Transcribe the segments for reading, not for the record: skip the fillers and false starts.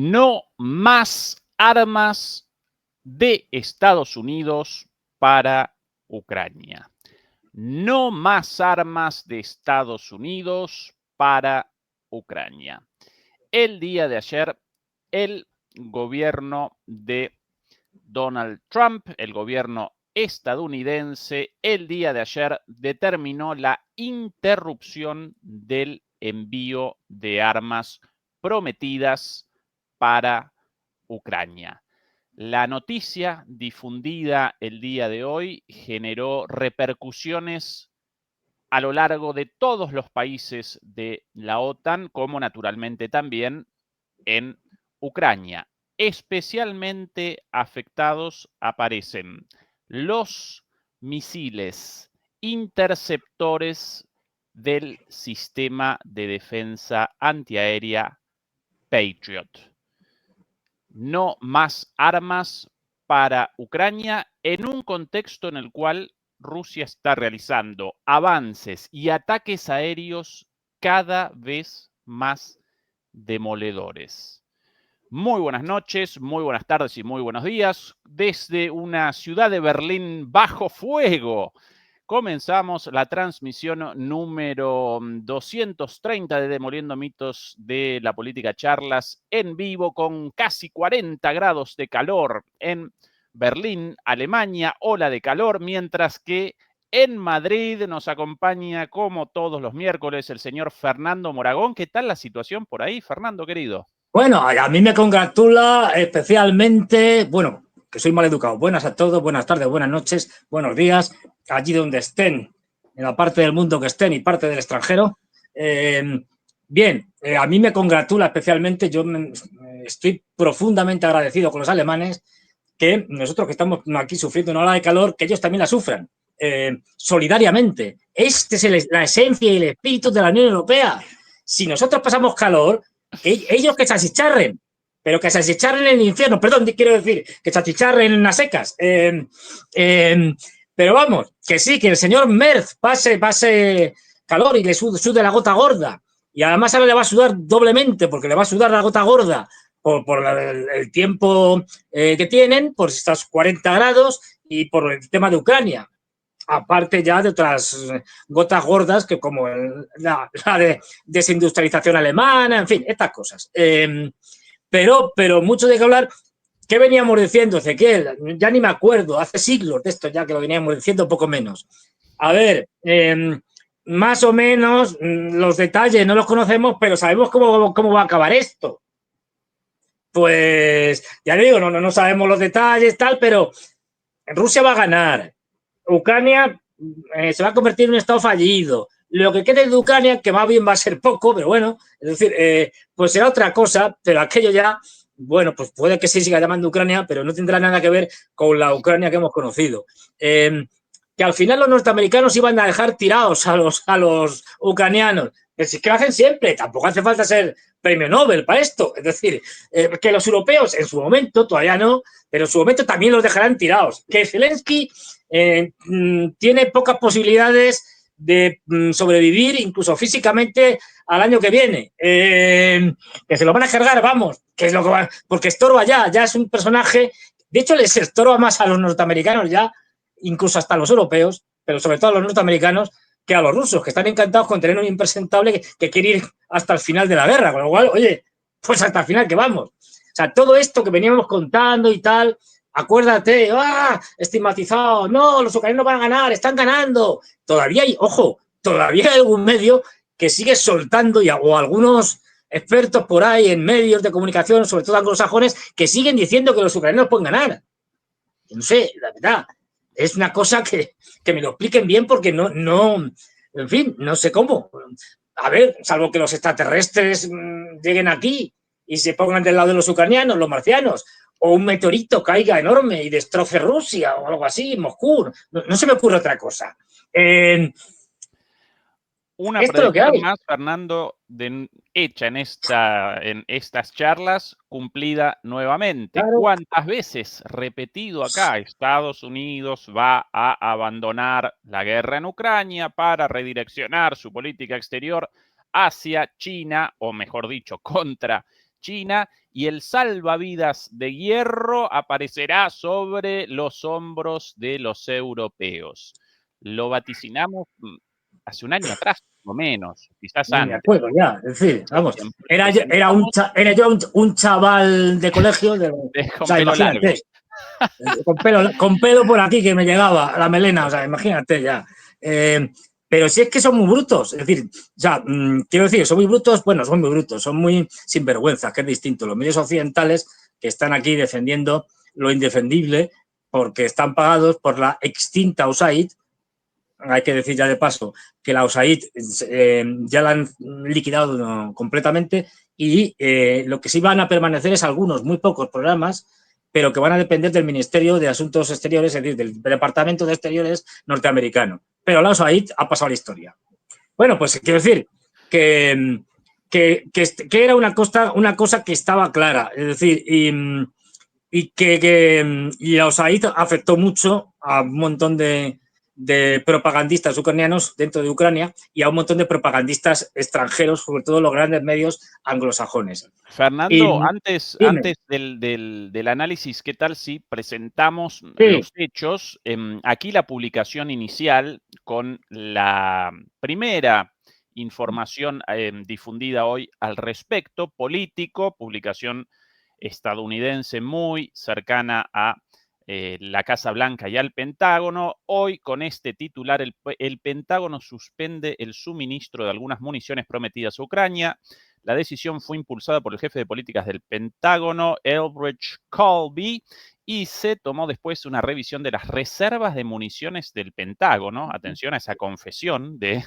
No más armas de Estados Unidos para Ucrania. No más armas de Estados Unidos para Ucrania. El día de ayer, el gobierno de Donald Trump, el gobierno estadounidense, el día de ayer determinó la interrupción del envío de armas prometidas para Ucrania. La noticia difundida el día de hoy generó repercusiones a lo largo de todos los países de la OTAN, como naturalmente también en Ucrania. Especialmente afectados aparecen los misiles interceptores del sistema de defensa antiaérea Patriot. No más armas para Ucrania en un contexto en el cual Rusia está realizando avances y ataques aéreos cada vez más demoledores. Muy buenas noches, muy buenas tardes y muy buenos días. Desde una ciudad de Berlín bajo fuego, comenzamos la transmisión número 230 de Demoliendo Mitos de la Política Charlas en vivo con casi 40 grados de calor en Berlín, Alemania, ola de calor, mientras que en Madrid nos acompaña como todos los miércoles el señor Fernando Moragón. ¿Qué tal la situación por ahí, Fernando, querido? Bueno, a mí me congratula especialmente, bueno, que soy mal educado. Buenas a todos, buenas tardes, buenas noches, buenos días, allí donde estén, en la parte del mundo que estén y parte del extranjero. A mí me congratula especialmente, estoy profundamente agradecido con los alemanes que nosotros que estamos aquí sufriendo una ola de calor, que ellos también la sufran, solidariamente. Este es la esencia y el espíritu de la Unión Europea. Si nosotros pasamos calor, ellos que se achicharren, pero que se achicharren en el infierno, perdón, quiero decir, que se achicharren en las secas. Pero vamos, que sí, que el señor Merz pase calor y le sude la gota gorda. Y además ahora le va a sudar doblemente, porque le va a sudar la gota gorda por el tiempo que tienen, por estos 40 grados y por el tema de Ucrania. Aparte ya de otras gotas gordas que como la de desindustrialización alemana, en fin, estas cosas. Pero mucho de que hablar. ¿Qué veníamos diciendo, Ezequiel? Ya ni me acuerdo, hace siglos de esto ya que lo veníamos diciendo, poco menos. A ver, más o menos los detalles no los conocemos, pero sabemos cómo va a acabar esto. Pues ya le digo, no sabemos los detalles, tal, pero Rusia va a ganar. Ucrania se va a convertir en un estado fallido. Lo que quede de Ucrania, que más bien va a ser poco, pero bueno, es decir, pues será otra cosa, pero aquello ya, bueno, pues puede que se siga llamando Ucrania, pero no tendrá nada que ver con la Ucrania que hemos conocido. Que al final los norteamericanos iban a dejar tirados a los ucranianos. Es que lo hacen siempre, tampoco hace falta ser premio Nobel para esto. Es decir, que los europeos en su momento, todavía no, pero en su momento también los dejarán tirados. Que Zelensky tiene pocas posibilidades de sobrevivir, incluso físicamente, al año que viene. Que se lo van a cargar, vamos, que es lo que va, porque estorba ya es un personaje, de hecho les estorba más a los norteamericanos ya, incluso hasta a los europeos, pero sobre todo a los norteamericanos, que a los rusos, que están encantados con tener un impresentable que quiere ir hasta el final de la guerra, con lo cual, oye, pues hasta el final que vamos. O sea, todo esto que veníamos contando y tal, acuérdate, estigmatizado, no, los ucranianos van a ganar, están ganando. Todavía hay, ojo, todavía hay algún medio que sigue soltando, o algunos expertos por ahí en medios de comunicación, sobre todo anglosajones, que siguen diciendo que los ucranianos pueden ganar. No sé, la verdad, es una cosa que me lo expliquen bien porque no, en fin, no sé cómo. A ver, salvo que los extraterrestres lleguen aquí y se pongan del lado de los ucranianos, los marcianos, o un meteorito caiga enorme y destroce Rusia o algo así, Moscú. No se me ocurre otra cosa. Una predicción más, Fernando, hecha en estas charlas, cumplida nuevamente. Claro. ¿Cuántas veces repetido acá? Estados Unidos va a abandonar la guerra en Ucrania para redireccionar su política exterior hacia China, o mejor dicho, contra China, y el salvavidas de hierro aparecerá sobre los hombros de los europeos. Lo vaticinamos hace un año atrás, o menos, quizás Ni me antes. acuerdo ya, es decir, vamos, Siempre era yo un chaval de colegio, o con sea, pelo largo. imagínate, con pelo por aquí que me llegaba la melena, o sea, imagínate ya. Pero si es que son muy brutos, es decir, ya, quiero decir, son muy brutos, bueno, son muy brutos, son muy sinvergüenzas, que es distinto. Los medios occidentales que están aquí defendiendo lo indefendible porque están pagados por la extinta USAID. Hay que decir ya de paso que la USAID ya la han liquidado completamente y lo que sí van a permanecer es algunos, muy pocos programas, pero que van a depender del Ministerio de Asuntos Exteriores, es decir, del Departamento de Exteriores norteamericano. Pero la USAID ha pasado a la historia. Bueno, pues quiero decir que era una cosa que estaba clara, es decir, y la USAID afectó mucho a un montón de propagandistas ucranianos dentro de Ucrania y a un montón de propagandistas extranjeros, sobre todo los grandes medios anglosajones. Fernando, Y antes dime, del análisis, ¿qué tal si presentamos sí, los hechos? Aquí la publicación inicial con la primera información difundida hoy al respecto, Político, publicación estadounidense muy cercana a la Casa Blanca y al Pentágono. Hoy con este titular, el Pentágono suspende el suministro de algunas municiones prometidas a Ucrania. La decisión fue impulsada por el jefe de políticas del Pentágono, Elbridge Colby, y se tomó después una revisión de las reservas de municiones del Pentágono. Atención a esa confesión de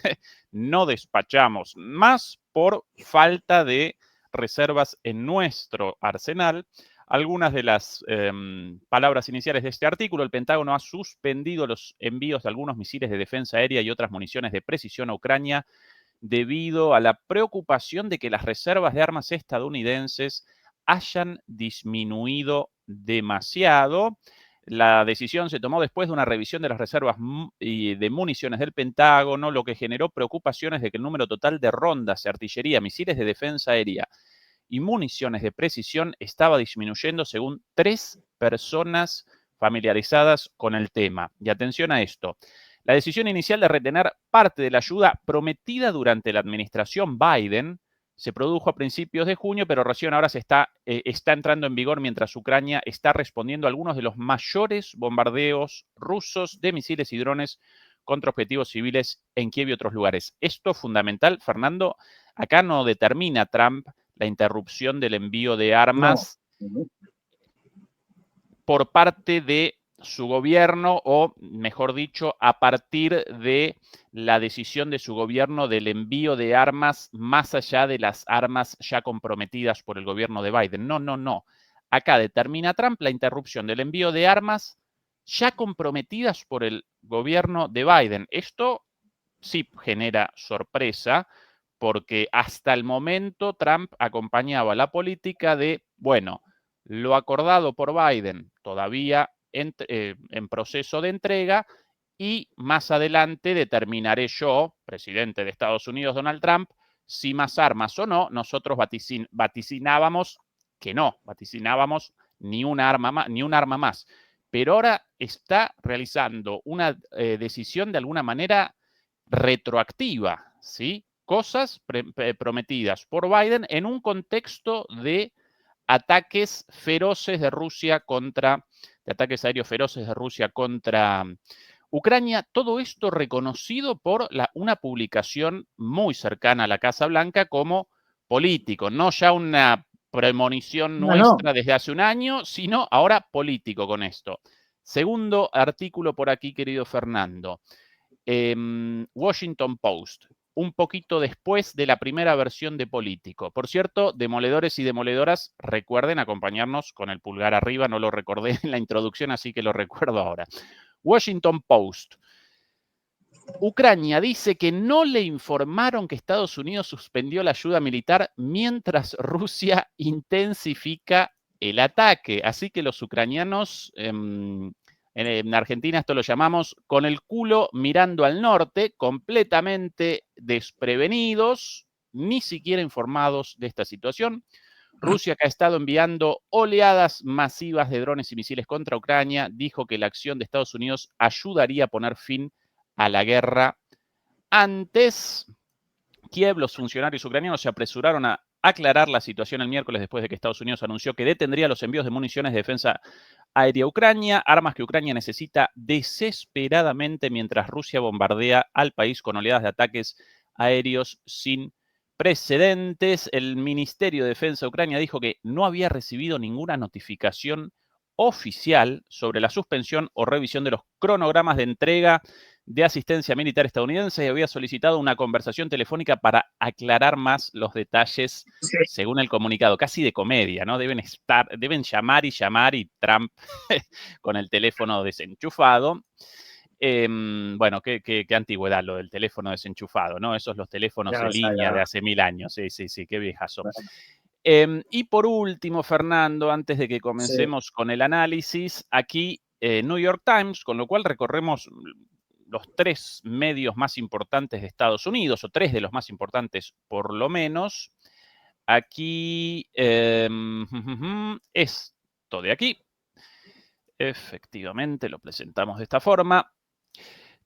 no despachamos más por falta de reservas en nuestro arsenal. Algunas de las palabras iniciales de este artículo: el Pentágono ha suspendido los envíos de algunos misiles de defensa aérea y otras municiones de precisión a Ucrania debido a la preocupación de que las reservas de armas estadounidenses hayan disminuido demasiado. La decisión se tomó después de una revisión de las reservas de municiones del Pentágono, lo que generó preocupaciones de que el número total de rondas de artillería, misiles de defensa aérea y municiones de precisión estaba disminuyendo, según 3 personas familiarizadas con el tema. Y atención a esto: la decisión inicial de retener parte de la ayuda prometida durante la administración Biden se produjo a principios de junio, pero recién ahora está entrando en vigor mientras Ucrania está respondiendo a algunos de los mayores bombardeos rusos de misiles y drones contra objetivos civiles en Kiev y otros lugares. Esto fundamental, Fernando. Acá no determina Trump la interrupción del envío de no, armas por parte de su gobierno, o mejor dicho, a partir de la decisión de su gobierno del envío de armas más allá de las armas ya comprometidas por el gobierno de Biden. No, no, no. Acá determina Trump la interrupción del envío de armas ya comprometidas por el gobierno de Biden. Esto sí genera sorpresa, porque hasta el momento Trump acompañaba la política de, bueno, lo acordado por Biden todavía en proceso de entrega, y más adelante determinaré yo, presidente de Estados Unidos Donald Trump, si más armas o no. Nosotros vaticinábamos que no, vaticinábamos ni un arma más. Pero ahora está realizando una decisión de alguna manera retroactiva, ¿sí? Cosas prometidas por Biden en un contexto de ataques feroces de Rusia contra, de ataques aéreos feroces de Rusia contra Ucrania. Todo esto reconocido por una publicación muy cercana a la Casa Blanca como Político, no ya una premonición no, no. nuestra desde hace un año, sino ahora Político con esto. Segundo artículo por aquí, querido Fernando. Washington Post, un poquito después de la primera versión de Político. Por cierto, demoledores y demoledoras, recuerden acompañarnos con el pulgar arriba. No lo recordé en la introducción, así que lo recuerdo ahora. Washington Post. Ucrania dice que no le informaron que Estados Unidos suspendió la ayuda militar mientras Rusia intensifica el ataque. Así que los ucranianos, en Argentina esto lo llamamos con el culo mirando al norte, completamente desprevenidos, ni siquiera informados de esta situación. Rusia, que ha estado enviando oleadas masivas de drones y misiles contra Ucrania, dijo que la acción de Estados Unidos ayudaría a poner fin a la guerra. Antes, Kiev, los funcionarios ucranianos se apresuraron a aclarar la situación el miércoles después de que Estados Unidos anunció que detendría los envíos de municiones de defensa aérea a Ucrania, armas que Ucrania necesita desesperadamente mientras Rusia bombardea al país con oleadas de ataques aéreos sin precedentes. El Ministerio de Defensa de Ucrania dijo que no había recibido ninguna notificación oficial sobre la suspensión o revisión de los cronogramas de entrega de asistencia militar estadounidense y había solicitado una conversación telefónica para aclarar más los detalles, Sí. según el comunicado. Casi de comedia, ¿no? Deben llamar y Trump con el teléfono desenchufado. Bueno, qué antigüedad lo del teléfono desenchufado, ¿no? Esos los teléfonos Ya, en o sea, línea ya. de hace 1000 años. Sí, qué viejazo. Y por último, Fernando, antes de que comencemos con el análisis, aquí New York Times, con lo cual recorremos los 3 medios más importantes de Estados Unidos, o 3 de los más importantes por lo menos. Aquí, esto de aquí. Efectivamente, lo presentamos de esta forma.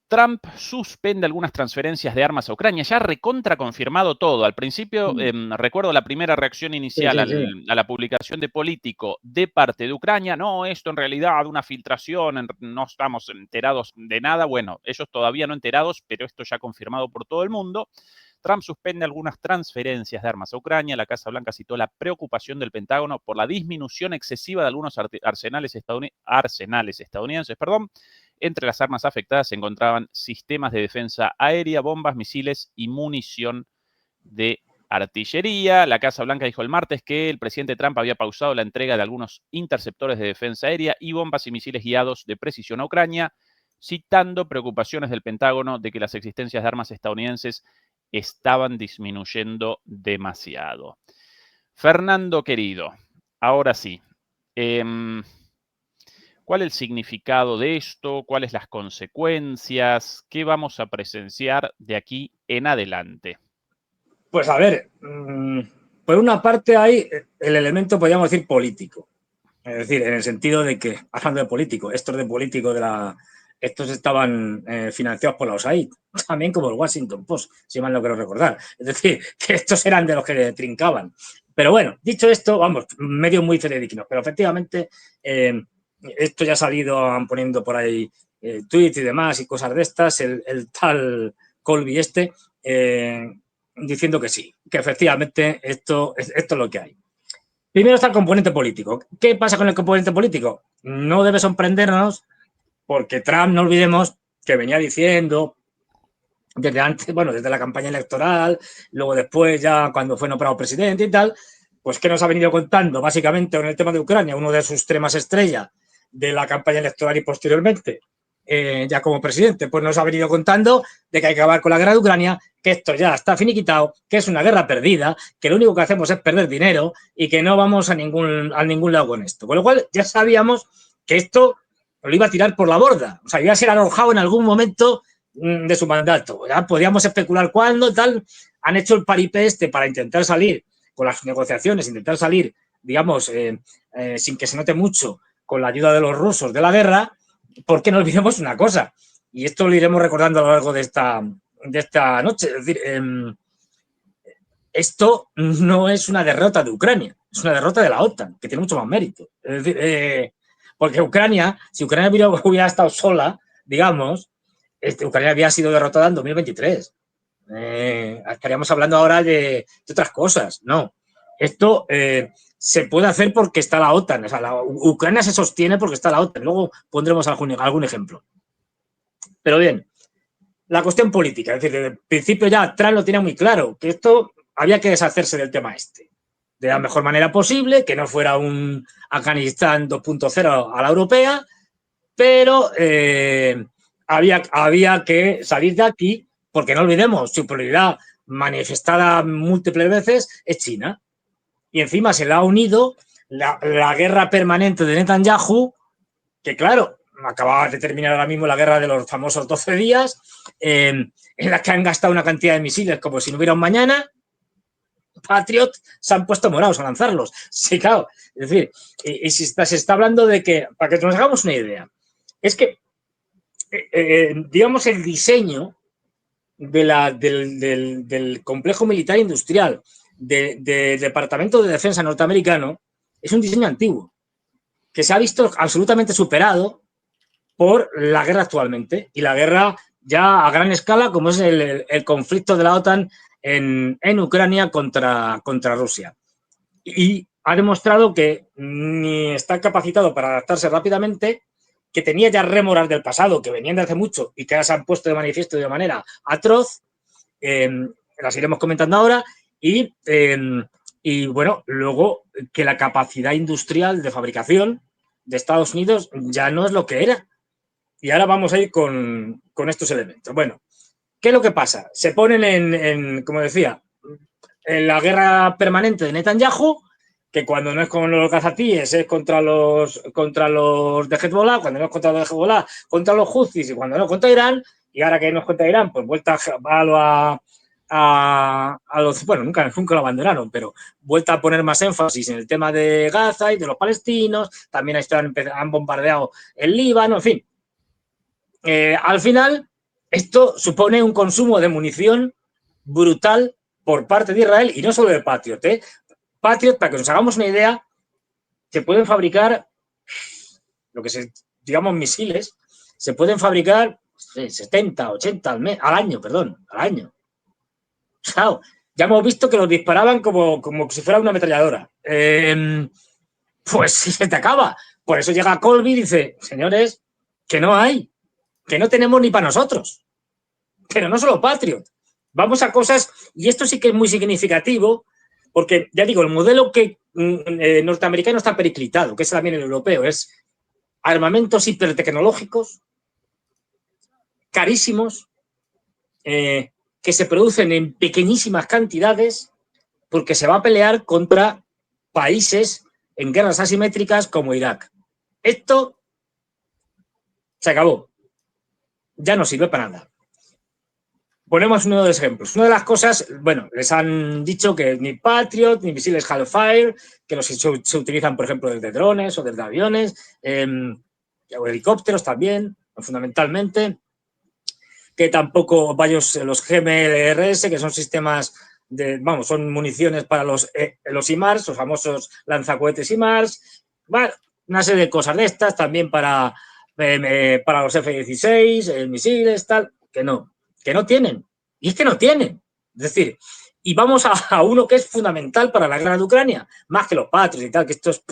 Trump suspende algunas transferencias de armas a Ucrania. Ya recontra confirmado todo. Al principio, recuerdo la primera reacción inicial a la publicación de Político de parte de Ucrania. No, esto en realidad una filtración, no estamos enterados de nada. Bueno, ellos todavía no enterados, pero esto ya confirmado por todo el mundo. Trump suspende algunas transferencias de armas a Ucrania. La Casa Blanca citó la preocupación del Pentágono por la disminución excesiva de algunos arsenales estadounidenses. Entre las armas afectadas se encontraban sistemas de defensa aérea, bombas, misiles y munición de artillería. La Casa Blanca dijo el martes que el presidente Trump había pausado la entrega de algunos interceptores de defensa aérea y bombas y misiles guiados de precisión a Ucrania, citando preocupaciones del Pentágono de que las existencias de armas estadounidenses estaban disminuyendo demasiado. Fernando, querido, ahora sí. ¿Cuál es el significado de esto? ¿Cuáles las consecuencias? ¿Qué vamos a presenciar de aquí en adelante? Pues a ver, por una parte hay el elemento, podríamos decir, político. Es decir, en el sentido de que, hablando de político, estos estaban financiados por la USAID, también como el Washington Post, si mal no quiero recordar. Es decir, que estos eran de los que trincaban. Pero bueno, dicho esto, vamos, medios muy fidedignos, pero efectivamente esto ya ha salido poniendo por ahí tweets y demás y cosas de estas, el tal Colby diciendo que sí, que efectivamente esto es lo que hay. Primero está el componente político. ¿Qué pasa con el componente político? No debe sorprendernos porque Trump, no olvidemos, que venía diciendo desde antes, bueno, desde la campaña electoral, luego después ya cuando fue nombrado presidente y tal, pues que nos ha venido contando básicamente con el tema de Ucrania, uno de sus temas estrella de la campaña electoral y posteriormente ya como presidente, pues nos ha venido contando de que hay que acabar con la guerra de Ucrania, que esto ya está finiquitado, que es una guerra perdida, que lo único que hacemos es perder dinero y que no vamos a ningún lado con esto. Con lo cual ya sabíamos que esto lo iba a tirar por la borda, o sea, iba a ser arrojado en algún momento de su mandato. Ya podíamos especular cuándo, tal. Han hecho el paripé para intentar salir con las negociaciones, intentar salir, digamos, sin que se note mucho, con la ayuda de los rusos de la guerra, porque no olvidemos una cosa, y esto lo iremos recordando a lo largo de esta noche, es decir, esto no es una derrota de Ucrania, es una derrota de la OTAN, que tiene mucho más mérito. Es decir, porque Ucrania, si Ucrania hubiera estado sola, digamos, Ucrania había sido derrotada en 2023. Estaríamos hablando ahora de otras cosas. No, esto se puede hacer porque está la OTAN. O sea, Ucrania se sostiene porque está la OTAN. Luego pondremos algún ejemplo. Pero bien, la cuestión política. Es decir, desde el principio ya Trump lo tenía muy claro, que esto había que deshacerse del tema de la mejor manera posible, que no fuera un Afganistán 2.0 a la europea, pero había que salir de aquí, porque no olvidemos, su prioridad manifestada múltiples veces es China. Y encima se le ha unido la guerra permanente de Netanyahu, que claro, acababa de terminar ahora mismo la guerra de los famosos 12 días, en la que han gastado una cantidad de misiles como si no hubiera un mañana, Patriot se han puesto morados a lanzarlos. Sí, claro. Es decir, y si se está hablando de que, para que nos hagamos una idea, es que, digamos, el diseño del complejo militar industrial del Departamento de Defensa norteamericano es un diseño antiguo, que se ha visto absolutamente superado por la guerra actualmente, y la guerra ya a gran escala, como es el conflicto de la OTAN en Ucrania contra Rusia. Y ha demostrado que ni está capacitado para adaptarse rápidamente, que tenía ya rémoras del pasado, que venían de hace mucho y que ahora se han puesto de manifiesto de manera atroz, las iremos comentando ahora, y bueno, luego que la capacidad industrial de fabricación de Estados Unidos ya no es lo que era. Y ahora vamos a ir con estos elementos. Bueno, ¿qué es lo que pasa? Se ponen como decía, en la guerra permanente de Netanyahu, que cuando no es con los gazatíes es contra los de Hezbollah, cuando no es contra los de Hezbollah, contra los Houthis, y cuando no contra Irán, y ahora que no es contra Irán, pues vuelta a los, bueno, nunca lo abandonaron, pero vuelta a poner más énfasis en el tema de Gaza y de los palestinos, también han bombardeado el Líbano, en fin. Al final, esto supone un consumo de munición brutal por parte de Israel, y no solo de Patriot. Patriot, para que nos hagamos una idea, se pueden fabricar lo que se, digamos, misiles, se pueden fabricar 70, 80 al año. Claro, ya hemos visto que los disparaban como si fuera una ametralladora. Pues si se te acaba. Por eso llega Colby y dice, señores, que no hay, que no tenemos ni para nosotros. Pero no solo Patriot. Vamos a cosas, y esto sí que es muy significativo, porque ya digo, el modelo que norteamericano está periclitado, que es también el europeo, es armamentos hipertecnológicos, carísimos, que se producen en pequeñísimas cantidades, porque se va a pelear contra países en guerras asimétricas como Irak. Esto se acabó. Ya no sirve para nada. Ponemos uno de los ejemplos. Una de las cosas, bueno, les han dicho que ni Patriot, ni misiles Hellfire, que se utilizan, por ejemplo, desde drones o desde aviones, o helicópteros también, fundamentalmente, que tampoco los GMLRS, que son sistemas son municiones para los HIMARS, los famosos lanzacohetes HIMARS, bueno, una serie de cosas de estas, también para los F-16, misiles, tal, que no tienen. Y es que no tienen. Es decir, y vamos a uno que es fundamental para la guerra de Ucrania, más que los Patriots y tal, que estos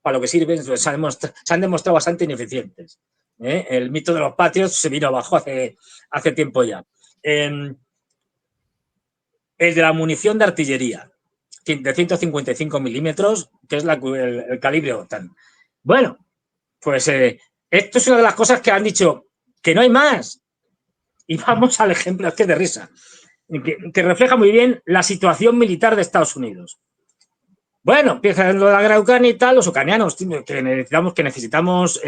para lo que sirven se han demostrado bastante ineficientes. El mito de los Patriots se vino abajo hace tiempo ya. El de la munición de artillería, de 155 milímetros, que es el calibre OTAN. Bueno, pues esto es una de las cosas que han dicho, que no hay más. Y vamos al ejemplo, es que es de risa, que refleja muy bien la situación militar de Estados Unidos. Bueno, empieza lo de la guerra de Ucrania y tal, los ucranianos que necesitamos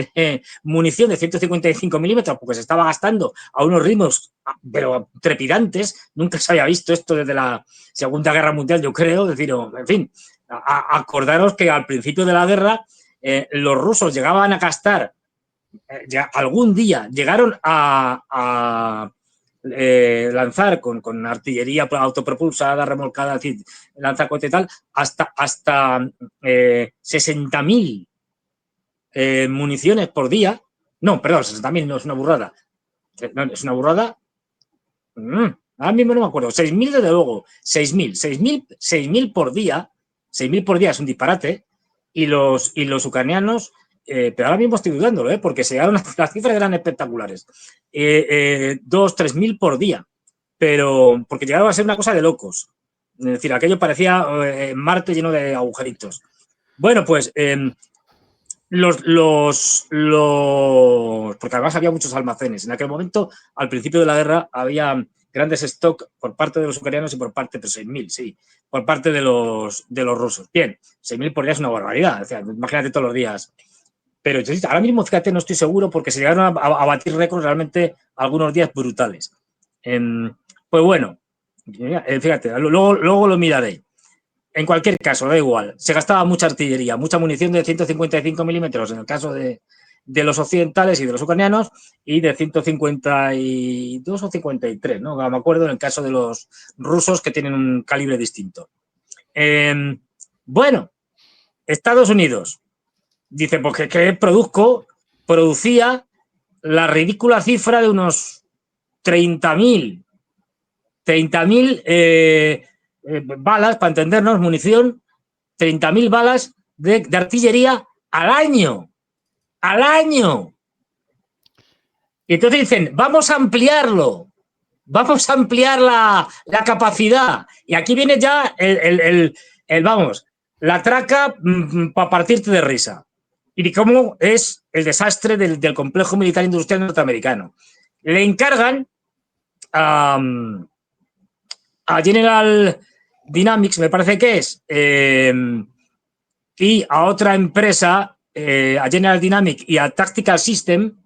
munición de 155 milímetros porque se estaba gastando a unos ritmos pero trepidantes. Nunca se había visto esto desde la Segunda Guerra Mundial, yo creo. Es decir, en fin, acordaros que al principio de la guerra los rusos llegaban a gastar, algún día llegaron a lanzar con artillería autopropulsada, remolcada, es decir, lanzacohete y tal, hasta 60.000 municiones por día. No, perdón, 60.000 no, es una burrada. No, es una burrada. Ahora mismo no me acuerdo. 6.000 desde luego. 6.000 por día. 6.000 por día es un disparate. Y los ucranianos, pero ahora mismo estoy dudándolo, porque las cifras eran espectaculares. 2.000-3.000 por día. Pero porque llegaron a ser una cosa de locos. Es decir, aquello parecía Marte lleno de agujeritos. Bueno, pues porque además había muchos almacenes. En aquel momento, al principio de la guerra, había grandes stock por parte de los ucranianos y por parte, pues 6.000, sí, por parte de los rusos. Bien, 6.000 por día es una barbaridad. O sea, imagínate todos los días. Pero ahora mismo, fíjate, no estoy seguro porque se llegaron a batir récords realmente algunos días brutales. Pues bueno, fíjate, luego lo miraré. En cualquier caso, da igual. Se gastaba mucha artillería, mucha munición de 155 milímetros en el caso de los occidentales y de los ucranianos, y de 152 o 53, ¿no? Me acuerdo en el caso de los rusos, que tienen un calibre distinto. Bueno, Estados Unidos dice, pues que producía la ridícula cifra de unos 30.000 balas, para entendernos, munición, 30.000 balas de artillería al año. Al año. Y entonces dicen, vamos a ampliarlo. Vamos a ampliar la capacidad. Y aquí viene ya vamos, la traca para partirte de risa. Y cómo es el desastre del complejo militar industrial norteamericano. Le encargan a General Dynamics, me parece que es, y a otra empresa, a General Dynamics y a Tactical System,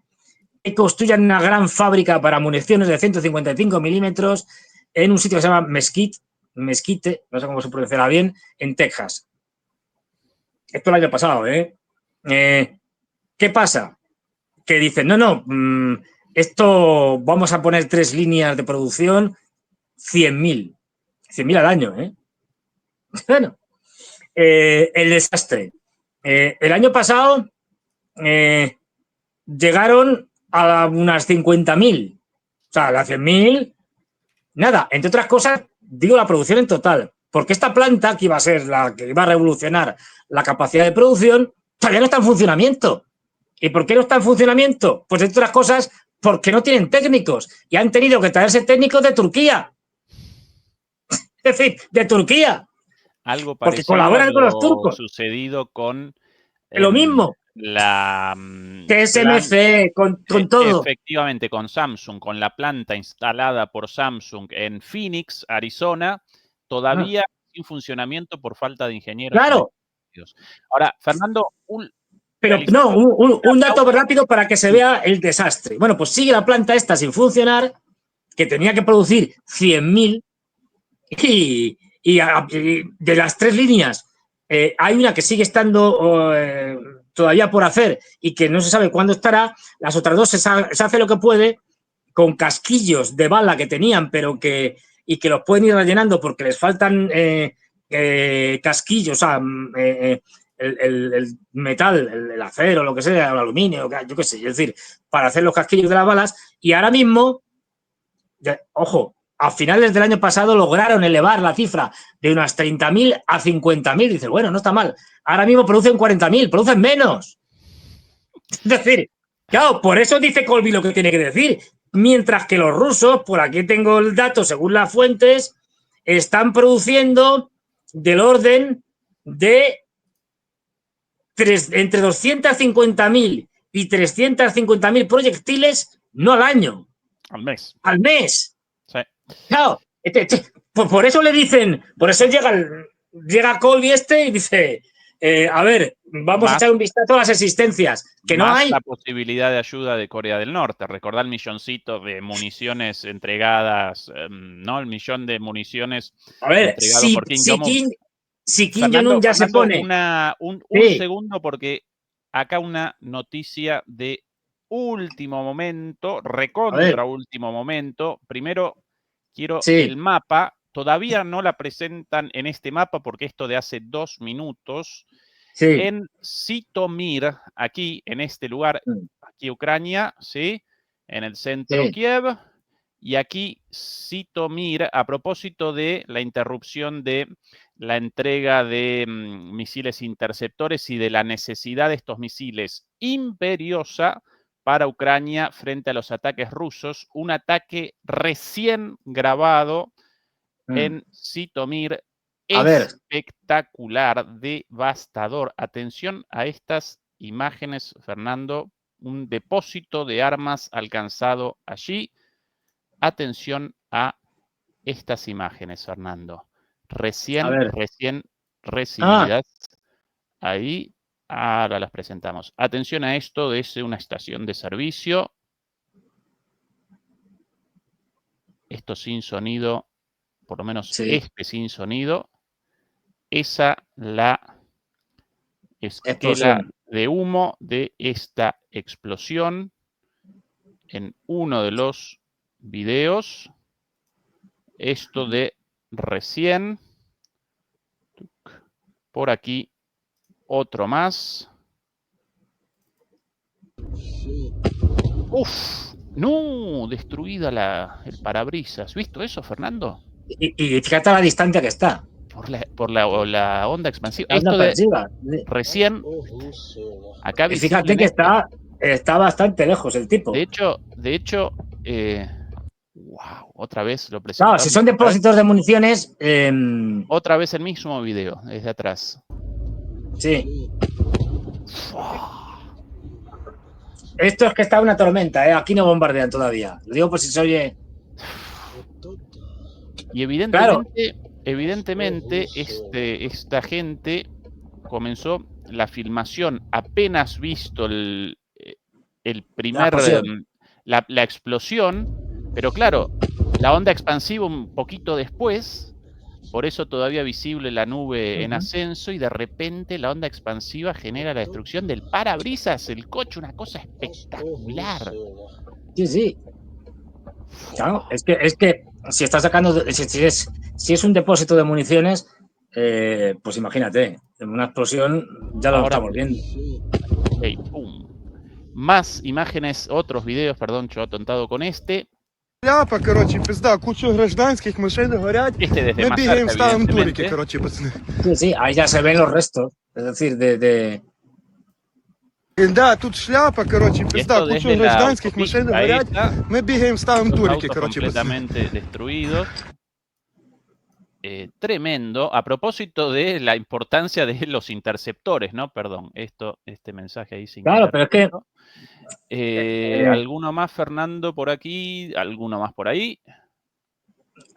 que construyan una gran fábrica para municiones de 155 milímetros en un sitio que se llama Mesquite, no sé cómo se pronunciará bien, en Texas. Esto el año pasado, ¿eh? ¿Qué pasa? Que dicen, no, esto vamos a poner 3 líneas de producción, 100.000. 100.000 al año, ¿eh? Bueno, el desastre. El año pasado llegaron a unas 50.000. O sea, las 100.000, nada. Entre otras cosas, digo la producción en total. Porque esta planta, que iba a ser la que iba a revolucionar la capacidad de producción, todavía no está en funcionamiento. ¿Y por qué no está en funcionamiento? Pues entre otras cosas, porque no tienen técnicos. Y han tenido que traerse técnicos de Turquía. Es decir, de Turquía. Algo Porque parecido a colaboran con los lo turcos. sucedido con Lo mismo. la TSMC, con todo. efectivamente con Samsung, con la planta instalada por Samsung en Phoenix, Arizona, todavía sin funcionamiento por falta de ingenieros en Claro. Estados Unidos. Ahora, Fernando, Pero no, realizamos un una dato pausa. rápido para que se vea el desastre. Bueno, pues sigue la planta esta sin funcionar, que tenía que producir 100.000 y de las 3 líneas hay una que sigue estando todavía por hacer y que no se sabe cuándo estará. Las otras dos se hace lo que puede con casquillos de bala que tenían, pero que los pueden ir rellenando porque les faltan casquillos, o sea, el metal, el acero, lo que sea, el aluminio, yo qué sé, es decir, para hacer los casquillos de las balas. Y ahora mismo, ojo, a finales del año pasado lograron elevar la cifra de unas 30.000 a 50.000. Dices, bueno, no está mal. Ahora mismo producen 40.000, producen menos. Es decir, claro, por eso dice Colby lo que tiene que decir. Mientras que los rusos, por aquí tengo el dato según las fuentes, están produciendo del orden de entre 250.000 y 350.000 proyectiles, no al año, Al mes. al mes. Sí. Claro, por eso le dicen, por eso llega Colby y dice, a ver, vamos a Más echar un vistazo a las existencias, que no Más hay. la posibilidad de ayuda de Corea del Norte. Recordá el milloncito de municiones entregadas, ¿no? El millón de municiones A ver, entregado por Kim Jong-un. si Kim Fernando, Jong-un ya se Fernando, pone. un Sí, segundo, porque acá una noticia de último momento, a ver, recontra último momento. Primero, quiero el sí, mapa. Todavía no la presentan en este mapa porque esto de hace 2 minutos. sí. En Sitomir, aquí en este lugar, aquí Ucrania, ¿sí? En el centro Sí. Kiev. Y aquí Sitomir, a propósito de la interrupción de la entrega de misiles interceptores y de la necesidad de estos misiles imperiosa para Ucrania frente a los ataques rusos, un ataque recién grabado en Sitomir, A ver, espectacular, devastador. Atención a estas imágenes, Fernando, un depósito de armas alcanzado allí. Atención a estas imágenes, Fernando. a Recién, ver. recién Ah, recibidas. Ahí, ahora las presentamos. Atención a esto desde una estación de servicio. Esto sin sonido, por lo menos sí. este sin sonido. esa la esquela Explosión. de humo de esta explosión en uno de los videos. Esto de recién. Por aquí otro más. ¡Uf! ¡No! Destruida el parabrisas. ¿Visto eso, Fernando? Y fíjate la distancia que está. Por la onda expansiva. La onda Esto de expansiva. recién. Acá Y fíjate visible en que esto. está bastante lejos el tipo. De hecho, wow, otra vez lo Claro, si presentamos. son depósitos de municiones. Otra vez el mismo video, desde atrás. Sí. Esto es que está una tormenta, ¿eh? Aquí no bombardean todavía. Lo digo por si se oye. Y Claro. evidentemente esta gente comenzó la filmación apenas visto el La primer, explosión. la explosión, pero claro, la onda expansiva un poquito después, por eso todavía visible la nube en ascenso, y de repente la onda expansiva genera la destrucción del parabrisas, el coche, una cosa espectacular. Sí, sí. Claro, es que si está sacando, si es un depósito de municiones, pues imagínate, una explosión ya lo Ahora, estamos viendo. hey, pum. Más imágenes, otros videos, perdón, yo atontado con este. Ляпа, короче, пизда, кучу гражданських, машини горять. Este desde Ми más бігаємо, cerca, ставимо турики, evidentemente. короче, пацани. Sí, sí, ahí ya se ven los restos. Es decir, Да, тут шляпа, короче, Y пизда, esto кучу desde la гражданських, машини autopista горять. esta, Ми бігаємо, ставимо los турики, autos короче, пацани. completamente destruidos. Tremendo. A propósito de la importancia de los interceptores, ¿no? Perdón, este mensaje ahí sin claro, querer. pero es que ¿Alguno más, Fernando, por aquí? ¿Alguno más por ahí?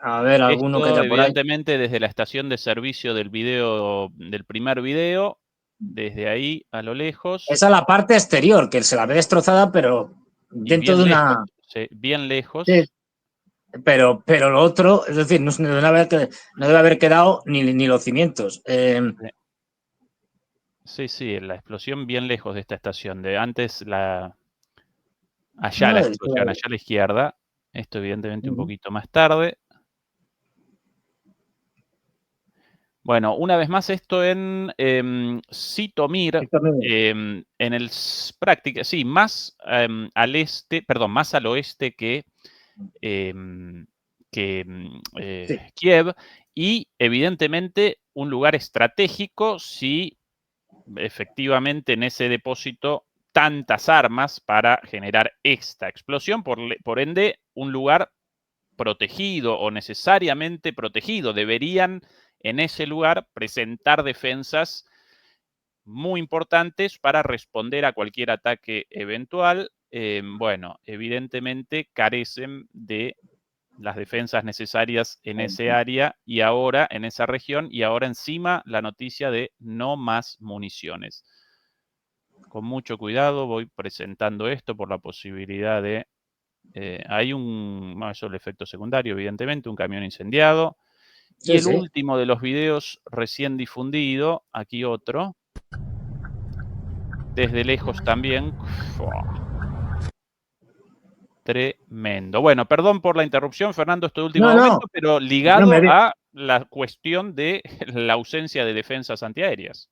a ver, alguno que Esto, haya por ahí. evidentemente, desde la estación de servicio del primer video, desde ahí a lo lejos. Esa es la parte exterior, que se la ve destrozada, pero Y dentro bien de lejos, una. sí, bien lejos. Sí, pero lo otro, es decir, no debe haber quedado ni los cimientos. Sí, la explosión bien lejos de esta estación. De antes allá No, la explosión, allá a la izquierda. Esto evidentemente un poquito más tarde. Bueno, una vez más esto en Sitomir, en el práctica, sí, más al este, perdón, más al oeste que sí. Kiev, y evidentemente un lugar estratégico si efectivamente en ese depósito tantas armas para generar esta explosión, por ende un lugar protegido o necesariamente protegido. Deberían en ese lugar presentar defensas muy importantes para responder a cualquier ataque eventual. Bueno, evidentemente carecen de las defensas necesarias en ese área y ahora en esa región, y ahora encima la noticia de no más municiones. Con mucho cuidado voy presentando esto por la posibilidad de... hay eso es el efecto secundario, evidentemente, un camión incendiado. Sí, Y el sí. último de los videos recién difundido, aquí otro, desde lejos también. Tremendo. Bueno, perdón por la interrupción, Fernando, este último momento, pero ligado a la cuestión de la ausencia de defensas antiaéreas.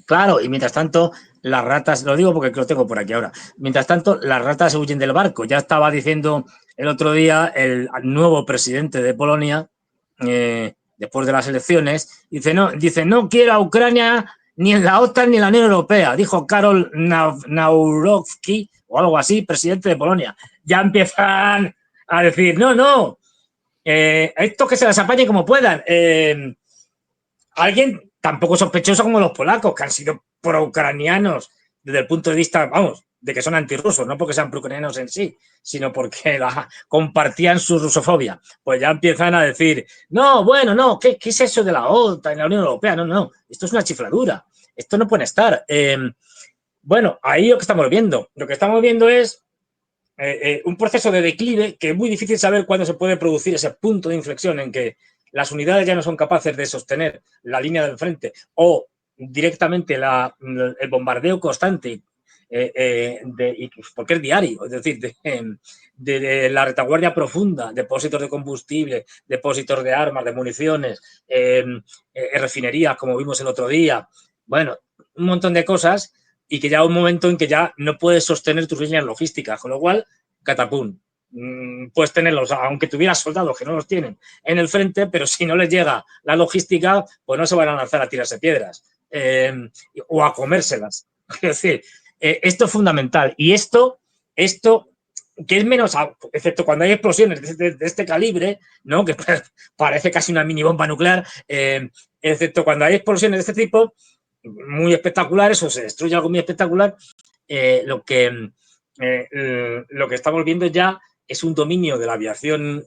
Claro, y mientras tanto, las ratas, lo digo porque lo tengo por aquí ahora, mientras tanto, las ratas huyen del barco. Ya estaba diciendo el otro día el nuevo presidente de Polonia, después de las elecciones, dice, no quiero a Ucrania ni en la OTAN ni en la Unión Europea, dijo Karol Nawrocki o algo así, presidente de Polonia. Ya empiezan a decir, no, estos que se las apañen como puedan. Alguien tan poco sospechoso como los polacos, que han sido pro-ucranianos desde el punto de vista, vamos, de que son antirrusos, no porque sean pro-ucranianos en sí, sino porque compartían su rusofobia. Pues ya empiezan a decir, no, ¿qué es eso de la OTAN y la Unión Europea? No, esto es una chifladura, esto no puede estar. Bueno, ahí lo que estamos viendo. Lo que estamos viendo es un proceso de declive que es muy difícil saber cuándo se puede producir ese punto de inflexión en que las unidades ya no son capaces de sostener la línea del frente o directamente el bombardeo constante, porque es diario, es decir, de la retaguardia profunda, depósitos de combustible, depósitos de armas, de municiones, refinerías, como vimos el otro día, bueno, un montón de cosas, y que ya un momento en que ya no puedes sostener tus líneas logísticas, con lo cual, catapum, puedes tenerlos, aunque tuvieras soldados que no los tienen en el frente, pero si no les llega la logística, pues no se van a lanzar a tirarse piedras o a comérselas. Es decir, esto es fundamental. Y esto, que es menos, excepto cuando hay explosiones de este calibre, ¿no? Que parece casi una mini bomba nuclear, excepto cuando hay explosiones de este tipo, muy espectaculares, o se destruye algo muy espectacular, lo que estamos viendo ya es un dominio de la aviación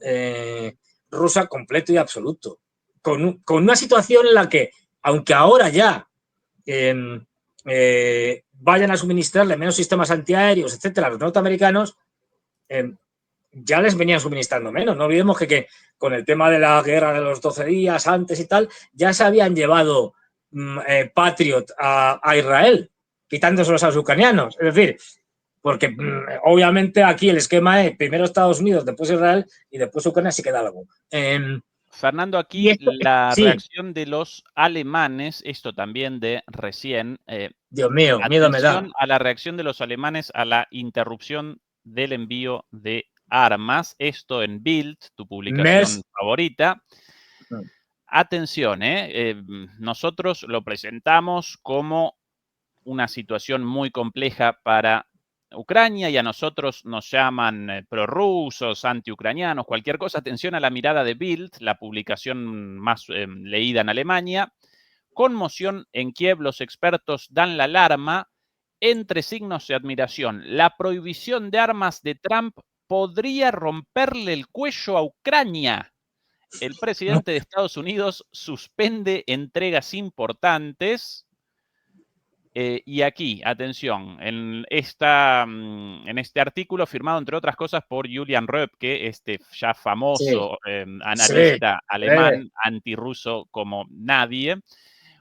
rusa completo y absoluto. Con una situación en la que, aunque ahora ya vayan a suministrarle menos sistemas antiaéreos, etcétera, a los norteamericanos, ya les venían suministrando menos. No olvidemos que con el tema de la guerra de los 12 días antes y tal, ya se habían llevado Patriot a Israel, quitándoselos a los ucranianos. Es decir, porque obviamente aquí el esquema es primero Estados Unidos, después Israel y después Ucrania si queda algo. Fernando, aquí esto, la sí. reacción de los alemanes, esto también de recién. Dios mío, miedo me da. Atención a la reacción de los alemanes a la interrupción del envío de armas. Esto en Bild, tu publicación favorita. Atención, nosotros lo presentamos como una situación muy compleja para Ucrania y a nosotros nos llaman prorrusos, antiucranianos, cualquier cosa. Atención a la mirada de Bild, la publicación más leída en Alemania. Conmoción en Kiev, los expertos dan la alarma, entre signos de admiración. La prohibición de armas de Trump podría romperle el cuello a Ucrania. El presidente de Estados Unidos suspende entregas importantes. Y aquí, atención, en este artículo firmado, entre otras cosas, por Julian Röpke, este ya famoso analista alemán antirruso como nadie.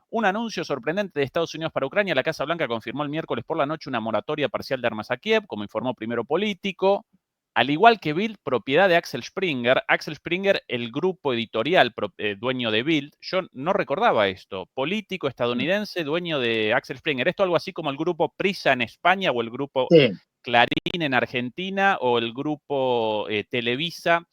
Un anuncio sorprendente de Estados Unidos para Ucrania. La Casa Blanca confirmó el miércoles por la noche una moratoria parcial de armas a Kiev, como informó Primero Político. Al igual que Bild, propiedad de Axel Springer. Axel Springer, el grupo editorial dueño de Bild. Yo no recordaba esto. Político estadounidense, dueño de Axel Springer. Esto algo así como el grupo Prisa en España o el grupo Clarín en Argentina o el grupo Televisa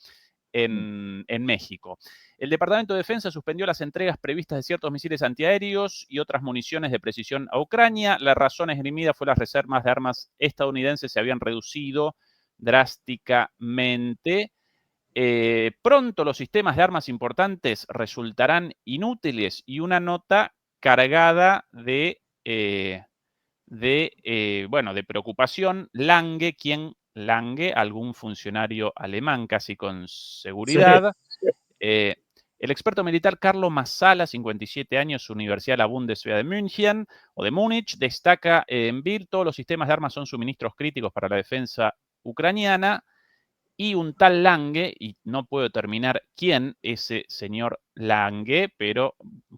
en México. El Departamento de Defensa suspendió las entregas previstas de ciertos misiles antiaéreos y otras municiones de precisión a Ucrania. La razón esgrimida fue las reservas de armas estadounidenses se habían reducido drásticamente. Pronto los sistemas de armas importantes resultarán inútiles y una nota cargada de preocupación. Lange, algún funcionario alemán casi con seguridad. El experto militar Carlo Massala, 57 años, Universidad de la Bundeswehr de München o de Múnich, destaca en Bild: todos los sistemas de armas son suministros críticos para la defensa ucraniana. Y un tal Lange, y no puedo determinar quién ese señor Lange, pero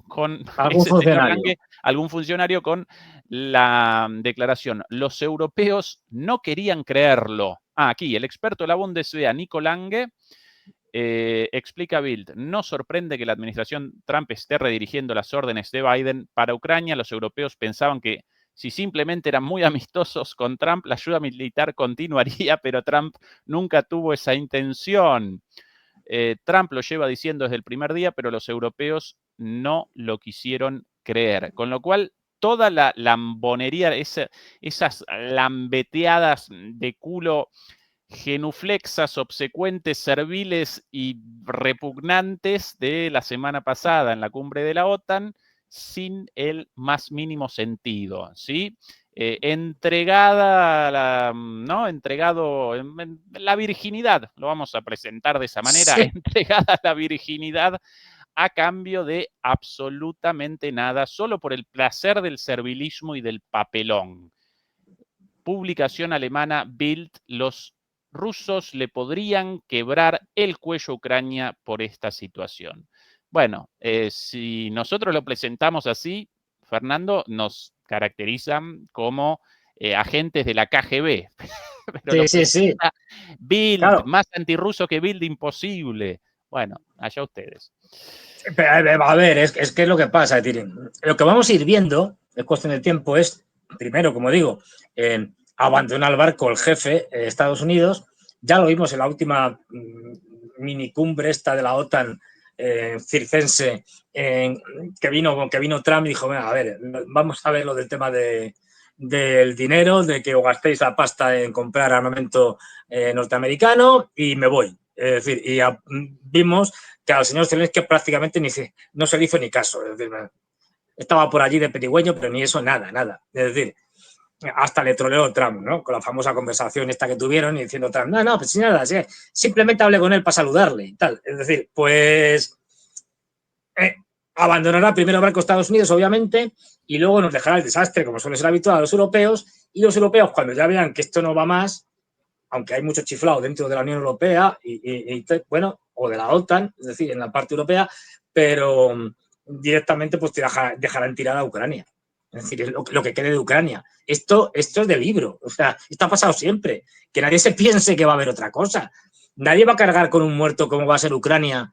con ese señor Lange, algún funcionario, con la declaración: los europeos no querían creerlo. Aquí, el experto de la Bundeswehr, Nico Lange, explica Bild: no sorprende que la administración Trump esté redirigiendo las órdenes de Biden para Ucrania. Los europeos pensaban que si simplemente eran muy amistosos con Trump, la ayuda militar continuaría, pero Trump nunca tuvo esa intención. Trump lo lleva diciendo desde el primer día, pero los europeos no lo quisieron creer. Con lo cual, toda la lambonería, esas lambeteadas de culo genuflexas, obsecuentes, serviles y repugnantes de la semana pasada en la cumbre de la OTAN, sin el más mínimo sentido, ¿sí? Entregado la virginidad, lo vamos a presentar de esa manera, entregada la virginidad a cambio de absolutamente nada, solo por el placer del servilismo y del papelón. Publicación alemana Bild: los rusos le podrían quebrar el cuello a Ucrania por esta situación. Bueno, si nosotros lo presentamos así, Fernando, nos caracterizan como agentes de la KGB. Pero lo Sí, sí, sí. presenta Bild, Claro. más antirruso que Bild, imposible. Bueno, allá ustedes. Pero, a ver, es que es lo que pasa. Es decir, lo que vamos a ir viendo, es cuestión de tiempo, es, primero, como digo, abandona el barco el jefe, Estados Unidos. Ya lo vimos en la última minicumbre esta de la OTAN circense, que vino Trump y dijo, a ver, vamos a ver lo del tema del dinero, de que os gastéis la pasta en comprar armamento norteamericano y me voy. Es decir, y vimos que al señor Zelensky prácticamente no se le hizo ni caso. Es decir, estaba por allí de pedigüeño, pero ni eso, nada, nada. Es decir, hasta le troleó Trump, ¿no? Con la famosa conversación esta que tuvieron y diciendo Trump, no, pues sin nada, sí, simplemente hablé con él para saludarle y tal. Es decir, pues abandonará primero barco Estados Unidos, obviamente, y luego nos dejará el desastre, como suele ser habitual a los europeos, y los europeos, cuando ya vean que esto no va más, aunque hay mucho chiflado dentro de la Unión Europea bueno, o de la OTAN, es decir, en la parte europea, pero directamente pues dejarán tirada a Ucrania. Es decir, es lo que quede de Ucrania. Esto es de libro. O sea, esto ha pasado siempre. Que nadie se piense que va a haber otra cosa. Nadie va a cargar con un muerto como va a ser Ucrania,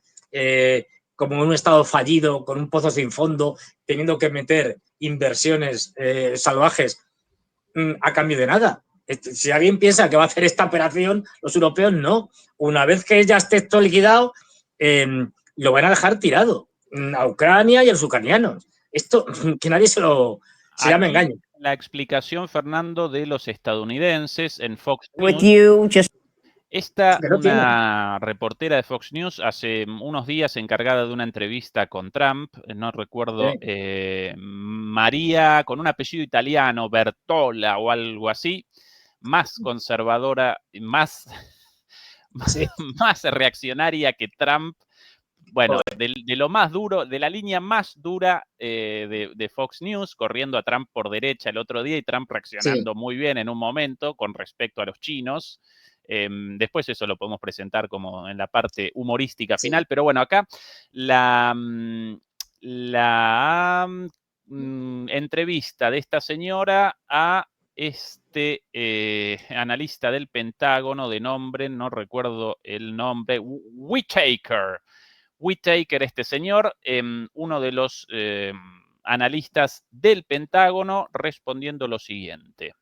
como en un estado fallido, con un pozo sin fondo, teniendo que meter inversiones salvajes a cambio de nada. Si alguien piensa que va a hacer esta operación, los europeos no. Una vez que ya esté esto liquidado, lo van a dejar tirado a Ucrania y a los ucranianos. Esto, que nadie se llame engaño. La explicación, Fernando, de los estadounidenses en Fox News. Una reportera de Fox News hace unos días encargada de una entrevista con Trump, no recuerdo, María, con un apellido italiano, Bertola o algo así, más conservadora, más reaccionaria que Trump. Bueno, de lo más duro, de la línea más dura de Fox News, corriendo a Trump por derecha el otro día y Trump reaccionando muy bien en un momento con respecto a los chinos. Después eso lo podemos presentar como en la parte humorística final, pero bueno, acá la entrevista de esta señora a este analista del Pentágono de nombre, no recuerdo el nombre, Whitaker, este señor, uno de los analistas del Pentágono, respondiendo lo siguiente.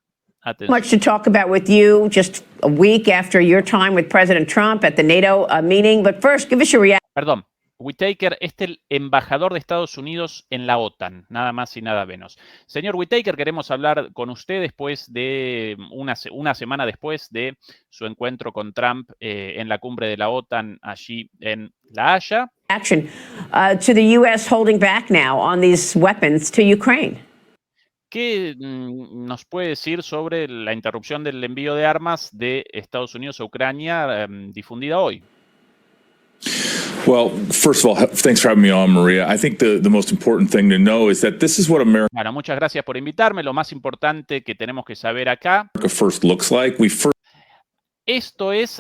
Atención. Much to talk about with you just a week after your time with President Trump at the NATO meeting. But first, give us your reaction. Perdón, Whitaker es el embajador de Estados Unidos en la OTAN, nada más y nada menos. Señor Whitaker, queremos hablar con usted después de una semana después de su encuentro con Trump en la cumbre de la OTAN allí en La Haya. Action to the U.S. holding back now on these weapons to Ukraine. ¿Qué nos puede decir sobre la interrupción del envío de armas de Estados Unidos a Ucrania difundida hoy? Well, first of all, thanks for having me on, Maria. I think the most important thing to know is that this is what America Bueno, muchas gracias por invitarme. Lo más importante que tenemos que saber acá. first looks like.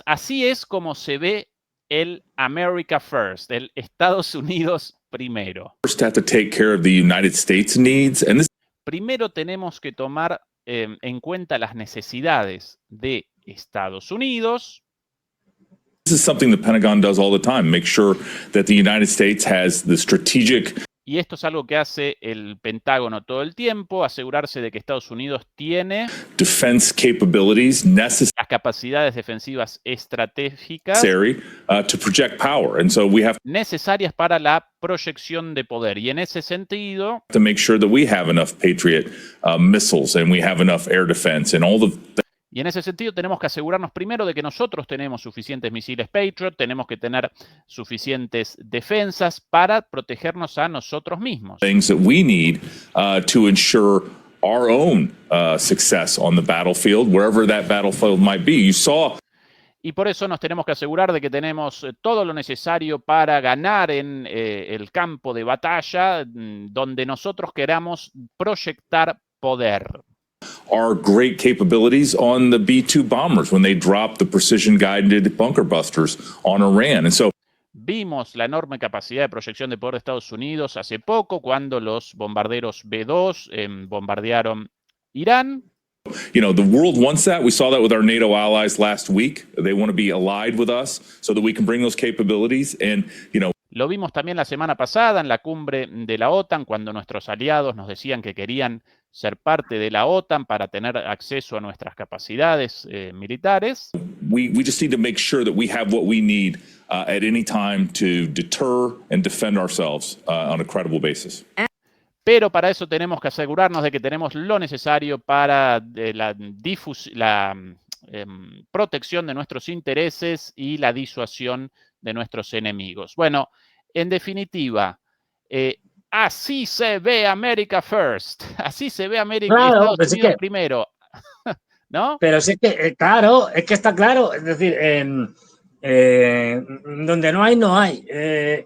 Así es como se ve el America First, el Estados Unidos primero. First have to take care of the United States needs, and this Primero tenemos que tomar en cuenta las necesidades de Estados Unidos. is something the Pentagon does all the time. Make sure that the United States has the strategic. Y esto es algo que hace el Pentágono todo el tiempo, asegurarse de que Estados Unidos tiene defense capabilities las capacidades defensivas estratégicas to project power, and so we have necesarias para la proyección de poder. Y en ese sentido, to make sure that we have enough Patriot missiles and we have enough air defense and all the. Y en ese sentido tenemos que asegurarnos primero de que nosotros tenemos suficientes misiles Patriot, tenemos que tener suficientes defensas para protegernos a nosotros mismos. Things that we need to ensure our own success on the battlefield, wherever that battlefield might be. You saw. Y por eso nos tenemos que asegurar de que tenemos todo lo necesario para ganar en el campo de batalla donde nosotros queramos proyectar poder. Our great capabilities on the B-2 bombers when they dropped the precision-guided bunker busters on Iran. And so Vimos la enorme capacidad de proyección de poder de Estados Unidos hace poco cuando los bombarderos B-2 bombardearon Irán. You know, the world wants that. We saw that with our NATO allies last week. They want to be allied with us so that we can bring those capabilities. And, you know, lo vimos también la semana pasada en la cumbre de la OTAN, cuando nuestros aliados nos decían que querían ser parte de la OTAN para tener acceso a nuestras capacidades militares. We just need to make sure that we have what we need at any time to deter and defend ourselves on a credible basis. Pero para eso tenemos que asegurarnos de que tenemos lo necesario para la protección de nuestros intereses y la disuasión de nuestros enemigos. Bueno, en definitiva, así se ve America First, así se ve América y Estados Unidos primero, ¿no? Pero sí que, claro, es que está claro, es decir, donde no hay, no hay.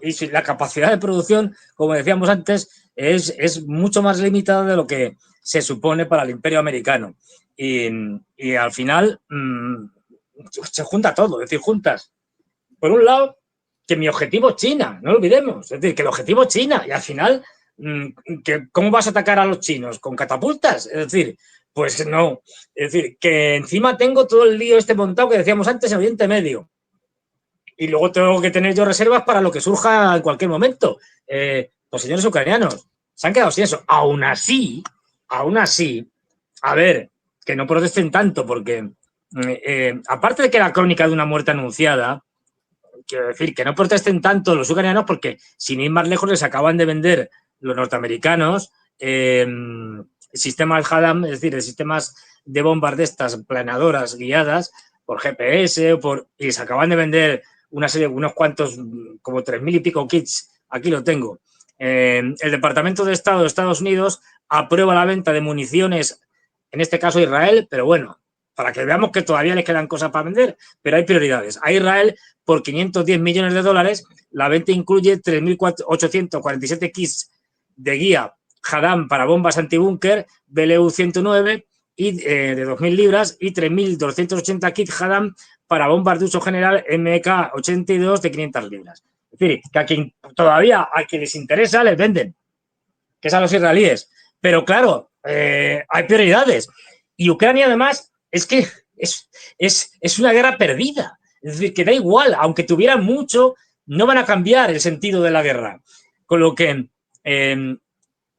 Y si la capacidad de producción, como decíamos antes, es mucho más limitada de lo que se supone para el imperio americano. Y al final se junta todo, es decir, juntas, por un lado, que mi objetivo es China, no lo olvidemos, es decir, que el objetivo es China y al final, ¿cómo vas a atacar a los chinos? ¿Con catapultas? Es decir, pues no, es decir, que encima tengo todo el lío este montado que decíamos antes en Oriente Medio y luego tengo que tener yo reservas para lo que surja en cualquier momento. Los señores ucranianos se han quedado sin eso. Aún así, a ver, que no protesten tanto porque aparte de que la crónica de una muerte anunciada, quiero decir, que no protesten tanto los ucranianos porque sin ir más lejos les acaban de vender los norteamericanos sistemas HADAM, es decir, sistemas de bombas de estas planeadoras guiadas por GPS y les acaban de vender una serie, unos cuantos, como 3.000 y pico kits, aquí lo tengo. El Departamento de Estado de Estados Unidos aprueba la venta de municiones, en este caso a Israel, pero bueno, para que veamos que todavía les quedan cosas para vender, pero hay prioridades. A Israel, por 510 millones de dólares, la venta incluye 3.847 kits de guía HADAM para bombas antibúnker BLU-109 y de 2.000 libras y 3.280 kits HADAM para bombas de uso general MK-82 de 500 libras. Es decir, que a quien les interesa les venden, que es a los israelíes. Pero claro, hay prioridades. Y Ucrania además es que es una guerra perdida. Es decir, que da igual, aunque tuvieran mucho, no van a cambiar el sentido de la guerra. Con lo que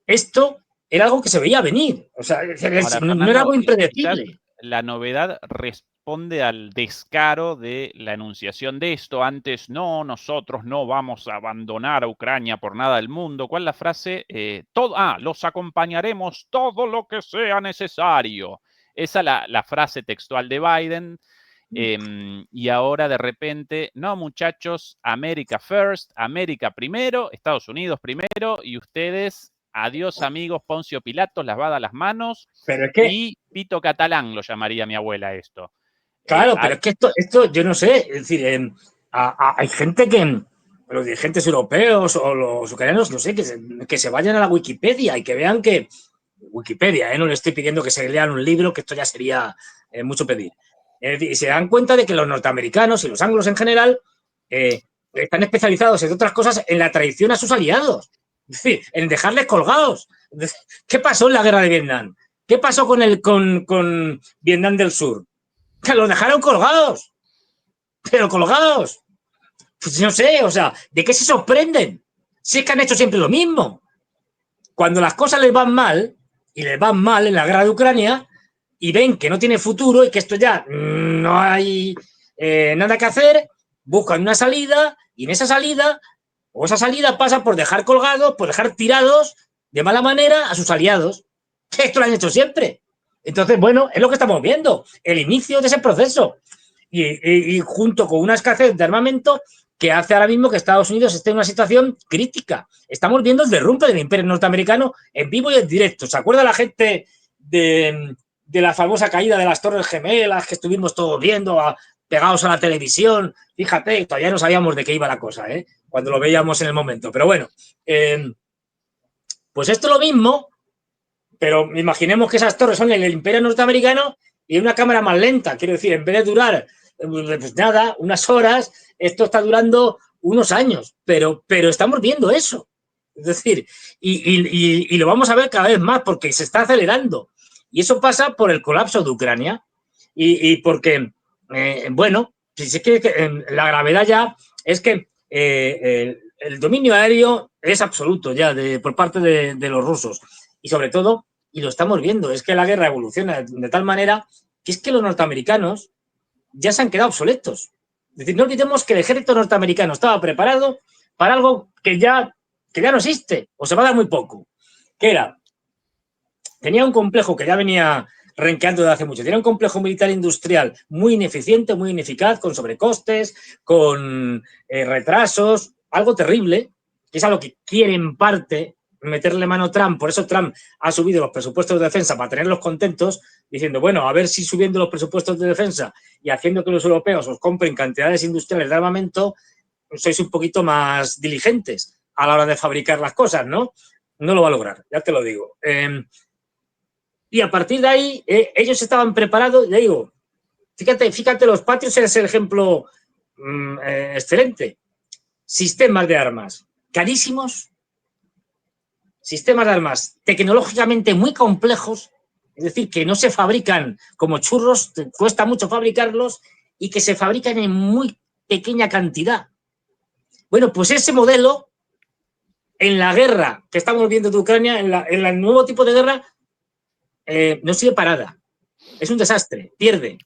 esto era algo que se veía venir. O sea, ahora, no era algo impredecible. La novedad responde al descaro de la enunciación de esto. Antes, no, nosotros no vamos a abandonar a Ucrania por nada del mundo. ¿Cuál es la frase? Los acompañaremos todo lo que sea necesario. Esa es la frase textual de Biden. Y ahora de repente, no muchachos, America first, América primero, Estados Unidos primero y ustedes, adiós amigos, Poncio Pilatos, las va a dar las manos. Pero es que, y Pito Catalán lo llamaría mi abuela esto. Claro, pero es que esto yo no sé, es decir, hay gente que, los dirigentes europeos o los ucranianos, no sé, que se vayan a la Wikipedia y que vean que, Wikipedia, no le estoy pidiendo que se lean un libro, que esto ya sería mucho pedir. Es decir, se dan cuenta de que los norteamericanos y los anglos en general están especializados, entre otras cosas, en la traición a sus aliados. Es decir, en dejarles colgados. ¿Qué pasó en la guerra de Vietnam? ¿Qué pasó con Vietnam del Sur? Que los dejaron colgados. Pero colgados. Pues no sé, o sea, ¿de qué se sorprenden? Si es que han hecho siempre lo mismo. Cuando las cosas les van mal, y les van mal en la guerra de Ucrania, y ven que no tiene futuro y que esto ya no hay nada que hacer, buscan una salida, y en esa salida pasa por dejar colgados, por dejar tirados de mala manera a sus aliados. Esto lo han hecho siempre. Entonces, bueno, es lo que estamos viendo, el inicio de ese proceso. Y junto con una escasez de armamento que hace ahora mismo que Estados Unidos esté en una situación crítica. Estamos viendo el derrumbe del imperio norteamericano en vivo y en directo. ¿Se acuerda la gente de la famosa caída de las Torres Gemelas que estuvimos todos viendo pegados a la televisión? Fíjate, todavía no sabíamos de qué iba la cosa, cuando lo veíamos en el momento. Pero bueno, pues esto es lo mismo, pero imaginemos que esas torres son el imperio norteamericano y una cámara más lenta. Quiero decir, en vez de durar pues nada, unas horas, esto está durando unos años, pero estamos viendo eso. Es decir, y lo vamos a ver cada vez más porque se está acelerando. Y eso pasa por el colapso de Ucrania y porque, bueno, si es que la gravedad ya es que el dominio aéreo es absoluto ya por parte de los rusos. Y sobre todo, y lo estamos viendo, es que la guerra evoluciona de tal manera que es que los norteamericanos ya se han quedado obsoletos. Es decir, no olvidemos que el ejército norteamericano estaba preparado para algo que ya no existe, o se va a dar muy poco, que era, tenía un complejo que ya venía renqueando desde hace mucho, tenía un complejo militar industrial muy ineficiente, muy ineficaz, con sobrecostes, con retrasos, algo terrible, que es a lo que quiere en parte meterle mano Trump. Por eso Trump ha subido los presupuestos de defensa para tenerlos contentos, diciendo, bueno, a ver si subiendo los presupuestos de defensa y haciendo que los europeos os compren cantidades industriales de armamento, sois un poquito más diligentes a la hora de fabricar las cosas, ¿no? No lo va a lograr, ya te lo digo. Y a partir de ahí, ellos estaban preparados, ya digo, fíjate, los Patriots es el ejemplo excelente. Sistemas de armas carísimos, sistemas de armas tecnológicamente muy complejos, es decir, que no se fabrican como churros, cuesta mucho fabricarlos y que se fabrican en muy pequeña cantidad. Bueno, pues ese modelo, en la guerra que estamos viendo de Ucrania, en el nuevo tipo de guerra, no sirve para nada. Es un desastre, pierde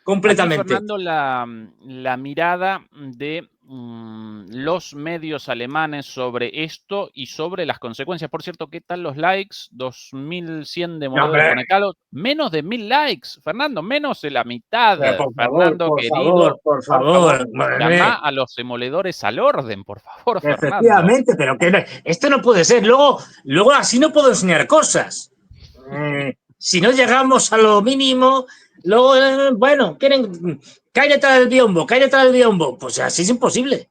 completamente. Aquí, Fernando, la mirada de los medios alemanes sobre esto y sobre las consecuencias. Por cierto, ¿qué tal los likes? 2.100 demoledores conectados. Menos de 1.000 likes, Fernando, menos de la mitad. Por Fernando, favor, querido. por favor. Llama a los demoledores al orden, por favor, Fernando. Efectivamente, pero que esto no puede ser. Luego así no puedo enseñar cosas. Si no llegamos a lo mínimo, luego, bueno, quieren, cae detrás del biombo, pues así es imposible.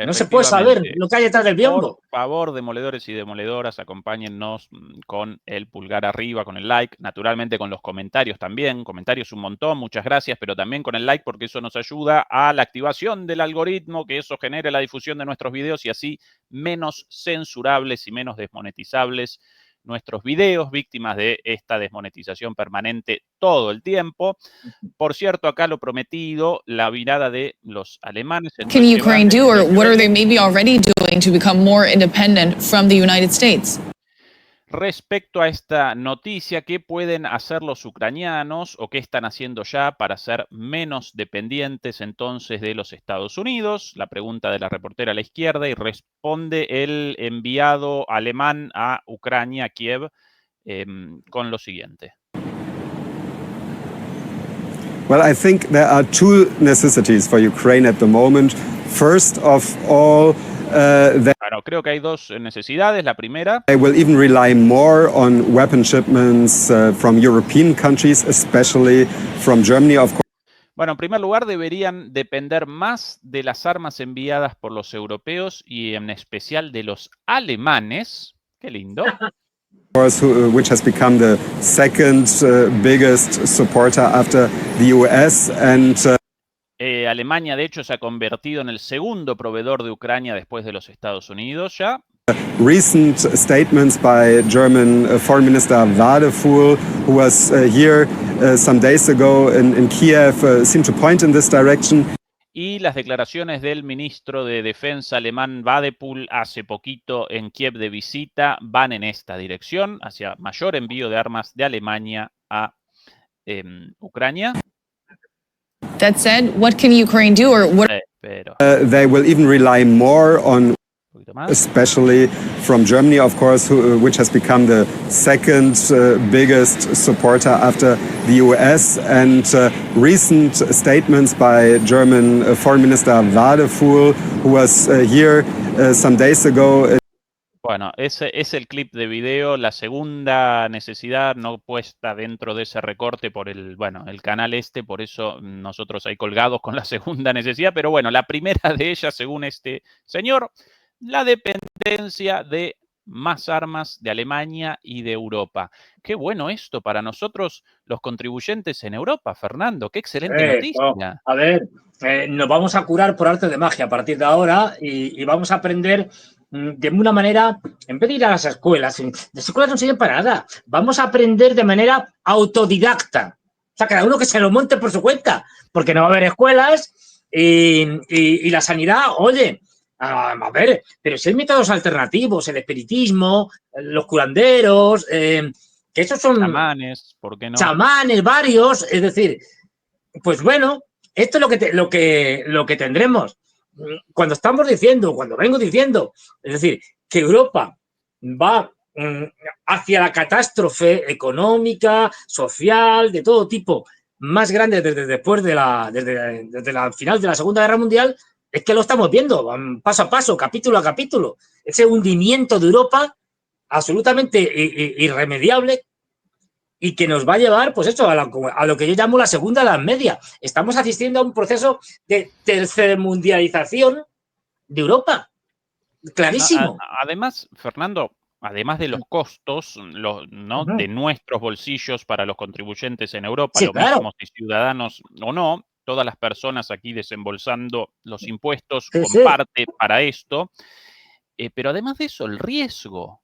No se puede saber lo que hay detrás del biombo. Por favor, demoledores y demoledoras, acompáñennos con el pulgar arriba, con el like, naturalmente con los comentarios también, comentarios un montón, muchas gracias, pero también con el like porque eso nos ayuda a la activación del algoritmo, que eso genere la difusión de nuestros videos y así menos censurables y menos desmonetizables nuestros videos, víctimas de esta desmonetización permanente todo el tiempo. Por cierto, acá lo prometido, la mirada de los alemanes. Can Ukraine do, or what are they maybe already doing to become more independent from the United States? Respecto a esta noticia, ¿qué pueden hacer los ucranianos o qué están haciendo ya para ser menos dependientes entonces de los Estados Unidos? La pregunta de la reportera a la izquierda, y responde el enviado alemán a Ucrania, a Kiev, con lo siguiente. Well, I think there are two necessities for Ukraine at the moment. First of all, Bueno, creo que hay dos necesidades. La primera, they will even rely more on weapon shipments from European countries, especially from Germany, of course. bueno, en primer lugar, deberían depender más de las armas enviadas por los europeos y en especial de los alemanes. Qué lindo. Which has become the second biggest supporter after the US, and Alemania, de hecho, se ha convertido en el segundo proveedor de Ucrania después de los Estados Unidos ya. Recent statements by German Foreign Minister Wadefuhl, who was here some days ago in Kiev, seem to point in this direction. Y las declaraciones del ministro de Defensa alemán Wadefuhl hace poquito en Kiev de visita van en esta dirección, hacia mayor envío de armas de Alemania a Ucrania. That said, what can Ukraine do, or what? Pero They will even rely more on, un poquito más. especially from Germany, of course, which has become the second biggest supporter after the US. And recent statements by German Foreign Minister Wadefuhl, who was here some days ago. Bueno, ese es el clip de video. La segunda necesidad no puesta dentro de ese recorte por el canal este, por eso nosotros ahí colgados con la segunda necesidad. Pero bueno, la primera de ellas, según este señor, la dependencia de más armas de Alemania y de Europa. Qué bueno esto para nosotros, los contribuyentes en Europa, Fernando. Qué excelente noticia. A ver, nos vamos a curar por arte de magia a partir de ahora y vamos a aprender de una manera, en vez de ir a las escuelas no sirven para nada. Vamos a aprender de manera autodidacta. O sea, cada uno que se lo monte por su cuenta, porque no va a haber escuelas y la sanidad, oye, a ver, pero si hay métodos alternativos, el espiritismo, los curanderos, que esos son Chamanes, ¿por qué no? chamanes varios, es decir, pues bueno, esto es lo que tendremos. Cuando estamos diciendo, cuando vengo diciendo, es decir, que Europa va hacia la catástrofe económica, social, de todo tipo, más grande desde después de desde la final de la Segunda Guerra Mundial, es que lo estamos viendo paso a paso, capítulo a capítulo. Ese hundimiento de Europa absolutamente irremediable y que nos va a llevar, pues eso, a lo que yo llamo la Segunda Edad Media. Estamos asistiendo a un proceso de tercermundialización de Europa. Clarísimo. Además, Fernando, además de los costos ¿no? de nuestros bolsillos para los contribuyentes en Europa, Sí, lo claro. mismo si ciudadanos o no, todas las personas aquí desembolsando los impuestos Sí, con sí. parte para esto. Pero además de eso, el riesgo,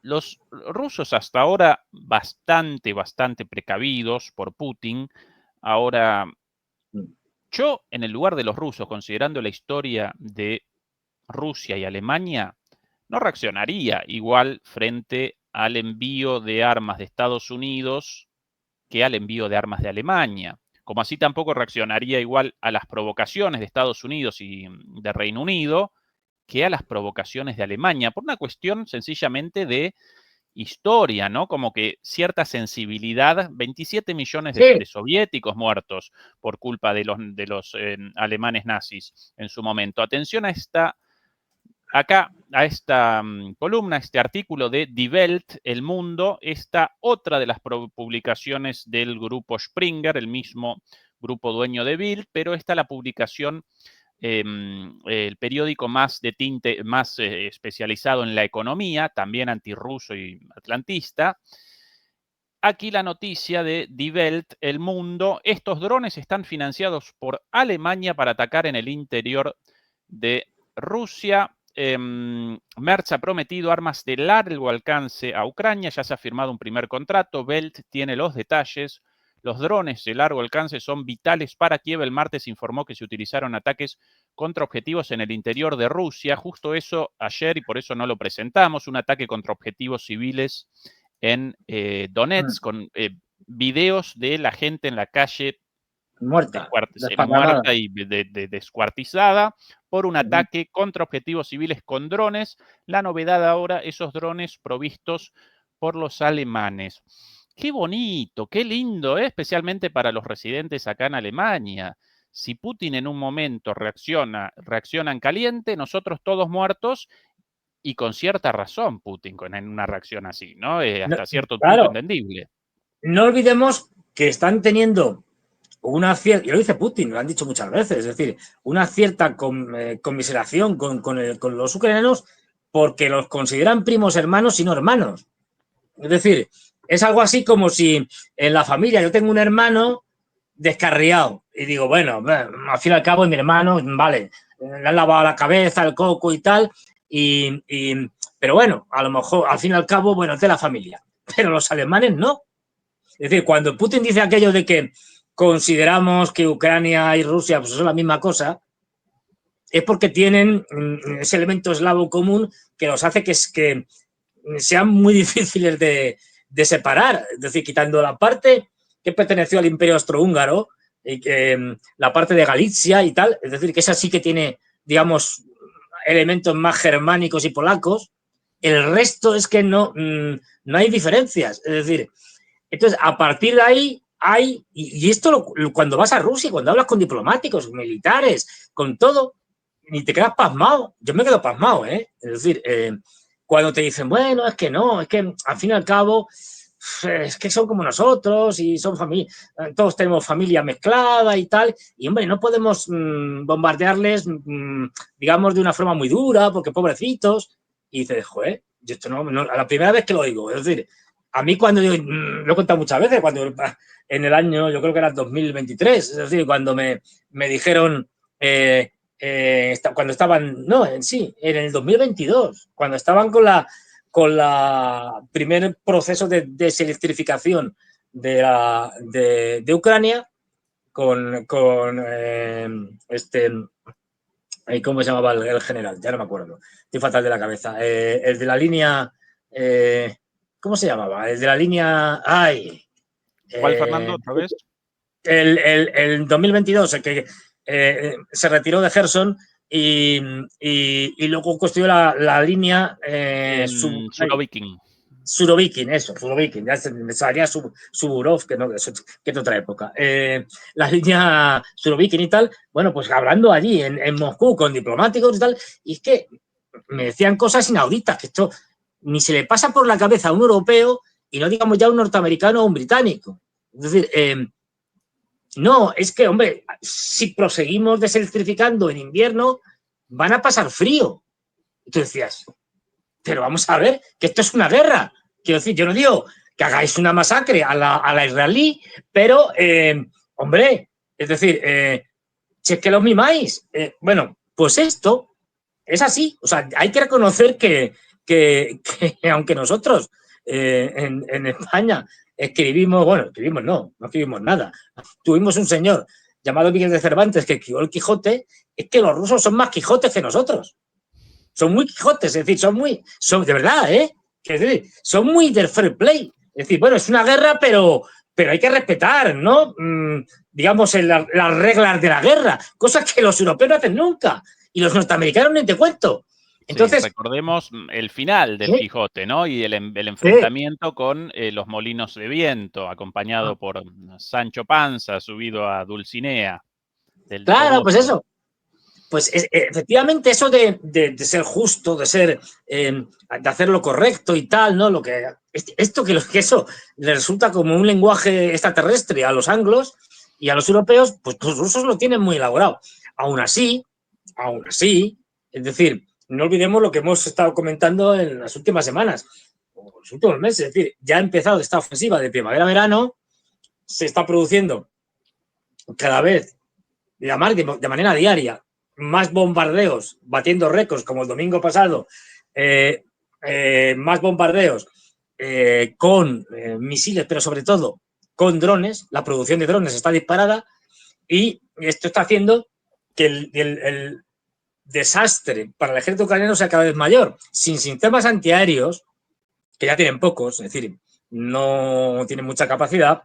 los rusos hasta ahora bastante precavidos por Putin. Ahora, yo en el lugar de los rusos, considerando la historia de Rusia y Alemania, no reaccionaría igual frente al envío de armas de Estados Unidos que al envío de armas de Alemania. Como así tampoco reaccionaría igual a las provocaciones de Estados Unidos y de Reino Unido que a las provocaciones de Alemania, por una cuestión sencillamente de historia, ¿no? Como que cierta sensibilidad, 27 millones de soviéticos muertos por culpa de los alemanes nazis en su momento. Atención a esta columna, este artículo de Die Welt, El Mundo, esta otra de las publicaciones del grupo Springer, el mismo grupo dueño de Bild, pero esta la publicación, el periódico más de tinte, más especializado en la economía, también antirruso y atlantista. Aquí la noticia de Die Welt, El Mundo. Estos drones están financiados por Alemania para atacar en el interior de Rusia. Merz ha prometido armas de largo alcance a Ucrania. Ya se ha firmado un primer contrato. Welt tiene los detalles. Los drones de largo alcance son vitales para Kiev. El martes informó que se utilizaron ataques contra objetivos en el interior de Rusia. Justo eso ayer, y por eso no lo presentamos, un ataque contra objetivos civiles en Donetsk, con videos de la gente en la calle muerta y descuartizada por un ataque contra objetivos civiles con drones. La novedad ahora, esos drones provistos por los alemanes. Qué bonito, qué lindo, especialmente para los residentes acá en Alemania. Si Putin en un momento reacciona en caliente, nosotros todos muertos, y con cierta razón Putin en una reacción así, ¿no? Hasta cierto punto entendible. No olvidemos que están teniendo una cierta, y lo dice Putin, lo han dicho muchas veces, es decir, una cierta conmiseración con los ucranianos porque los consideran primos hermanos y no hermanos. Es decir, es algo así como si en la familia yo tengo un hermano descarriado y digo, bueno, al fin y al cabo es mi hermano, vale, le han lavado la cabeza, el coco y tal, pero bueno, a lo mejor al fin y al cabo, bueno, es de la familia, pero los alemanes no. Es decir, cuando Putin dice aquello de que consideramos que Ucrania y Rusia pues son la misma cosa, es porque tienen ese elemento eslavo común que los hace que sean muy difíciles de separar. Es decir, quitando la parte que perteneció al Imperio Austrohúngaro, y la parte de Galicia y tal, es decir, que esa sí que tiene, digamos, elementos más germánicos y polacos, el resto es que no hay diferencias. Es decir, entonces, a partir de ahí hay, y esto cuando vas a Rusia, cuando hablas con diplomáticos, militares, con todo, ni te quedas pasmado. Yo me quedo pasmado, ¿eh? Es decir, cuando te dicen, bueno, es que no, es que al fin y al cabo es que son como nosotros y son familia, todos tenemos familia mezclada y tal, y hombre, no podemos bombardearles, digamos, de una forma muy dura, porque pobrecitos, y dices, joder, yo esto no, a la primera vez que lo oigo, es decir, a mí cuando yo, lo he contado muchas veces, cuando en el año, yo creo que era 2023, es decir, cuando me dijeron, cuando estaban, no, sí, en el 2022, cuando estaban con la primer proceso de deselectrificación de Ucrania, con ¿cómo se llamaba el general? Ya no me acuerdo, estoy fatal de la cabeza. El de la línea, ¿cómo se llamaba? El de la línea, ¿Cuál, Fernando, otra vez? El 2022, el que se retiró de Gerson y luego construyó la línea Surovikin. Surovikin, ya me salía Suburov, que es otra época. La línea Surovikin y tal, bueno, pues hablando allí en Moscú con diplomáticos y tal, y es que me decían cosas inauditas, que esto ni se le pasa por la cabeza a un europeo y no digamos ya a un norteamericano o un británico. Es decir, no, es que, hombre, si proseguimos deselectrificando en invierno, van a pasar frío. Y tú decías, pero vamos a ver, que esto es una guerra. Quiero decir, yo no digo que hagáis una masacre a la israelí, pero, hombre, es decir, si es que los mimáis, bueno, pues esto es así. O sea, hay que reconocer que aunque nosotros en España no escribimos nada. Tuvimos un señor llamado Miguel de Cervantes que escribió el Quijote, es que los rusos son más Quijotes que nosotros. Son muy Quijotes, es decir, son de verdad, es decir, son muy del fair play. Es decir, bueno, es una guerra, pero hay que respetar, ¿no? Digamos, las reglas de la guerra, cosas que los europeos no hacen nunca y los norteamericanos ni te cuento. Entonces, sí, recordemos el final del Quijote, ¿no? Y el enfrentamiento con los molinos de viento, acompañado por Sancho Panza, subido a Dulcinea. Claro, pues eso. Pues efectivamente eso de ser justo, de hacer lo correcto y tal, ¿no? Que eso le resulta como un lenguaje extraterrestre a los anglos y a los europeos, pues los rusos lo tienen muy elaborado. Aún así, es decir, no olvidemos lo que hemos estado comentando en las últimas semanas, o los últimos meses, es decir, ya ha empezado esta ofensiva de primavera-verano, se está produciendo cada vez de manera diaria más bombardeos, batiendo récords como el domingo pasado, más bombardeos con misiles, pero sobre todo con drones. La producción de drones está disparada y esto está haciendo que el desastre para el ejército ucraniano sea cada vez mayor. Sin sistemas antiaéreos, que ya tienen pocos, es decir, no tienen mucha capacidad,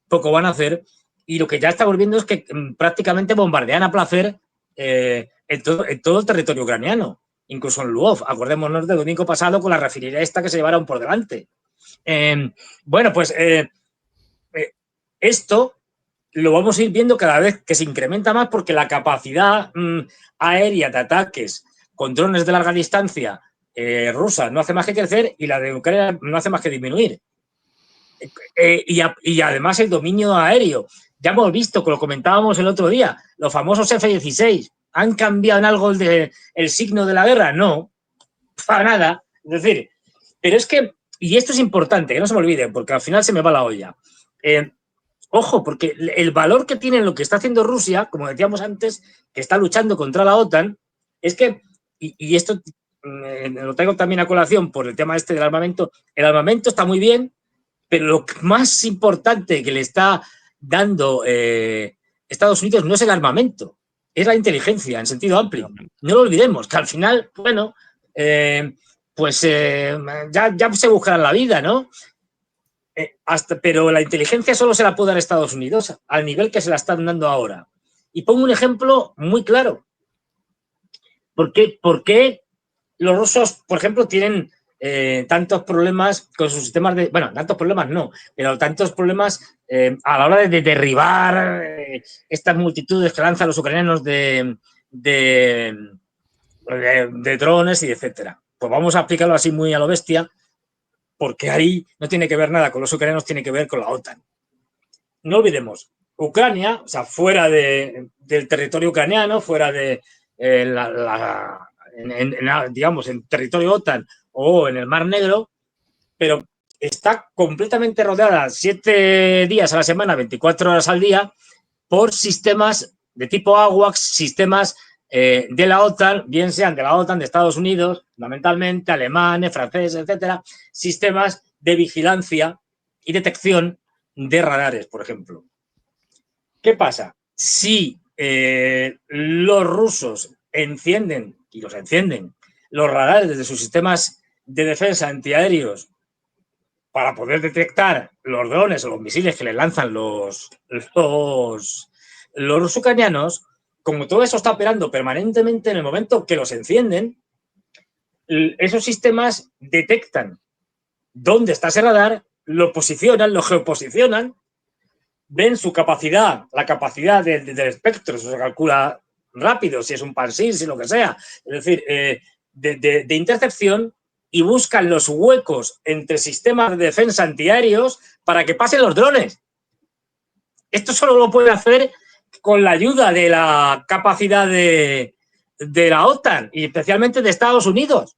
poco van a hacer, y lo que ya estamos viendo es que prácticamente bombardean a placer en todo el territorio ucraniano, incluso en Lvov. Acordémonos del domingo pasado con la refinería esta que se llevaron por delante. Bueno, pues esto lo vamos a ir viendo cada vez que se incrementa más porque la capacidad aérea de ataques con drones de larga distancia rusa no hace más que crecer y la de Ucrania no hace más que disminuir. Y además el dominio aéreo. Ya hemos visto, que lo comentábamos el otro día, los famosos F-16. ¿Han cambiado en algo el signo de la guerra? No, para nada. Es decir, pero es que, y esto es importante, que no se me olvide, porque al final se me va la olla. Ojo, porque el valor que tiene lo que está haciendo Rusia, como decíamos antes, que está luchando contra la OTAN, es que, y esto lo traigo también a colación por el tema este del armamento, el armamento está muy bien, pero lo más importante que le está dando Estados Unidos no es el armamento, es la inteligencia en sentido amplio. No lo olvidemos, que al final, bueno, ya se buscarán la vida, ¿no? Pero la inteligencia solo se la puede dar Estados Unidos al nivel que se la están dando ahora. Y pongo un ejemplo muy claro. ¿Por qué los rusos, por ejemplo, tienen tantos problemas con sus sistemas de... Bueno, tantos problemas no, pero tantos problemas a la hora de derribar estas multitudes que lanzan los ucranianos de drones y etcétera? Pues vamos a explicarlo así muy a lo bestia. porque ahí no tiene que ver nada con los ucranianos, tiene que ver con la OTAN. No olvidemos, Ucrania, o sea, fuera del territorio ucraniano, fuera de digamos, en territorio OTAN o en el Mar Negro, pero está completamente rodeada 7 días a la semana, 24 horas al día, por sistemas de tipo AWACS, sistemas de la OTAN, bien sean de la OTAN, de Estados Unidos, fundamentalmente, alemanes, franceses, etcétera, sistemas de vigilancia y detección de radares, por ejemplo. ¿Qué pasa? Si los rusos encienden, y los encienden, los radares desde sus sistemas de defensa antiaéreos para poder detectar los drones o los misiles que les lanzan los ucranianos, como todo eso está operando permanentemente, en el momento que los encienden, esos sistemas detectan dónde está ese radar, lo posicionan, lo geoposicionan, ven su capacidad, la capacidad del espectro, eso se calcula rápido, si es un PAN-SIR, si lo que sea, es decir, de intercepción, y buscan los huecos entre sistemas de defensa antiaéreos para que pasen los drones. Esto solo lo puede hacer con la ayuda de la capacidad de la OTAN y especialmente de Estados Unidos,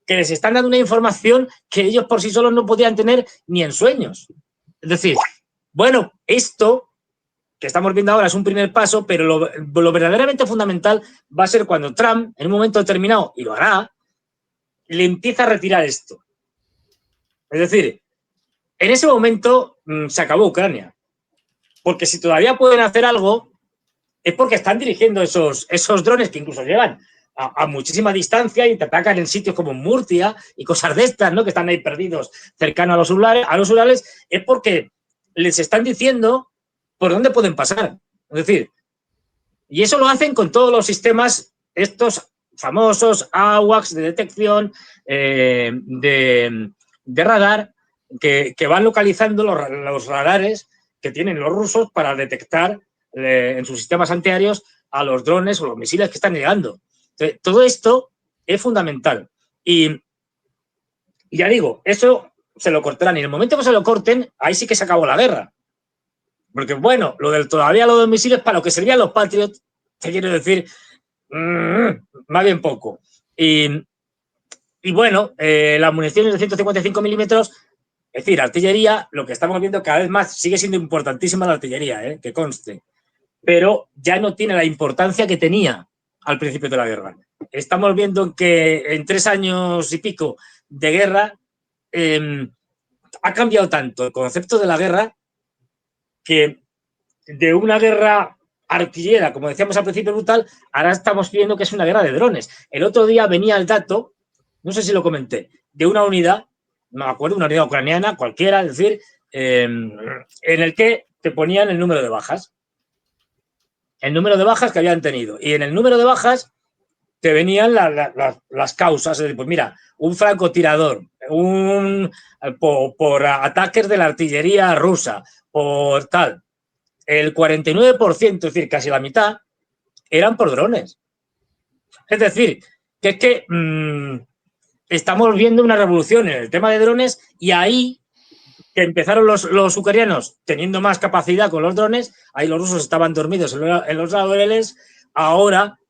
que les están dando una información que ellos por sí solos no podían tener ni en sueños. Es decir, bueno, esto que estamos viendo ahora es un primer paso, pero lo verdaderamente fundamental va a ser cuando Trump, en un momento determinado, y lo hará, le empieza a retirar esto. Es decir, en ese momento se acabó Ucrania. Porque si todavía pueden hacer algo, es porque están dirigiendo esos drones que incluso llegan a muchísima distancia y te atacan en sitios como Murcia y cosas de estas, ¿no? Que están ahí perdidos cercanos a los Urales, es porque les están diciendo por dónde pueden pasar. Es decir, y eso lo hacen con todos los sistemas, estos famosos AWACS de detección, de radar, que van localizando los radares que tienen los rusos para detectar en sus sistemas antiaéreos a los drones o los misiles que están llegando. Entonces, todo esto es fundamental. Y ya digo, eso se lo cortarán. Y en el momento que se lo corten, ahí sí que se acabó la guerra. Porque, bueno, todavía lo de los misiles, para lo que servían los Patriot, te quiero decir, más bien poco. Y bueno, las municiones de 155 milímetros, es decir, artillería, lo que estamos viendo cada vez más, sigue siendo importantísima la artillería, que conste, pero ya no tiene la importancia que tenía al principio de la guerra. Estamos viendo que en 3 años y pico de guerra ha cambiado tanto el concepto de la guerra que de una guerra artillera, como decíamos al principio, brutal, ahora estamos viendo que es una guerra de drones. El otro día venía el dato, no sé si lo comenté, de una unidad, no me acuerdo, una unidad ucraniana cualquiera, es decir, en el que te ponían el número de bajas. El número de bajas que habían tenido. Y en el número de bajas te venían las causas. Es decir, pues mira, un francotirador, por ataques de la artillería rusa, por tal. El 49%, es decir, casi la mitad, eran por drones. Es decir, que es que estamos viendo una revolución en el tema de drones y ahí que empezaron los ucranianos teniendo más capacidad con los drones, ahí los rusos estaban dormidos en los laureles, ahora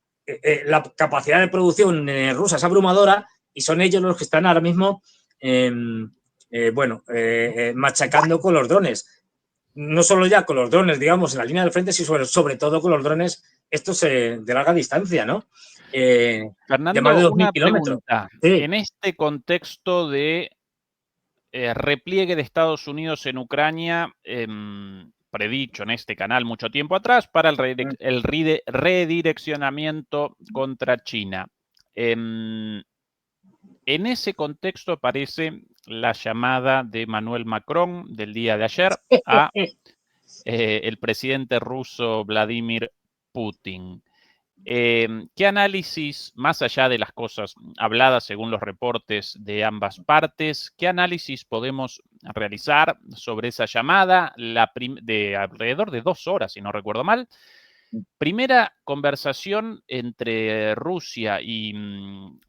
la capacidad de producción rusa es abrumadora y son ellos los que están ahora mismo machacando con los drones. No solo ya con los drones, digamos, en la línea del frente, sino sobre todo con los drones estos de larga distancia, ¿no? Fernando, de más de 2.000 una kilómetros. pregunta. Sí. En este contexto de repliegue de Estados Unidos en Ucrania, predicho en este canal mucho tiempo atrás, para el redireccionamiento contra China. En ese contexto aparece la llamada de Emmanuel Macron del día de ayer a el presidente ruso Vladimir Putin. ¿Qué análisis, más allá de las cosas habladas según los reportes de ambas partes, qué análisis podemos realizar sobre esa llamada de alrededor de 2 horas, si no recuerdo mal, Primera conversación entre Rusia y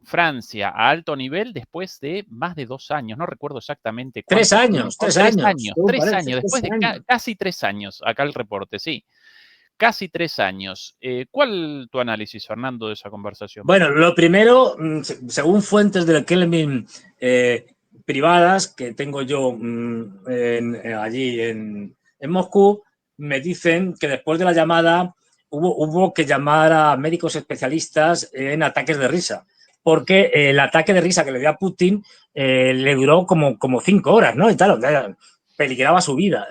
Francia a alto nivel después de más de 2 años. No recuerdo exactamente cuánto. 3 años, 3 años. 3 años, después de casi 3 años. Acá el reporte, sí. Casi 3 años. ¿Cuál tu análisis, Fernando, de esa conversación? Bueno, lo primero, según fuentes del Kremlin privadas que tengo yo allí en Moscú, me dicen que después de la llamada hubo que llamar a médicos especialistas en ataques de risa, porque el ataque de risa que le dio a Putin le duró como 5 horas, ¿no? Y tal, peligraba su vida.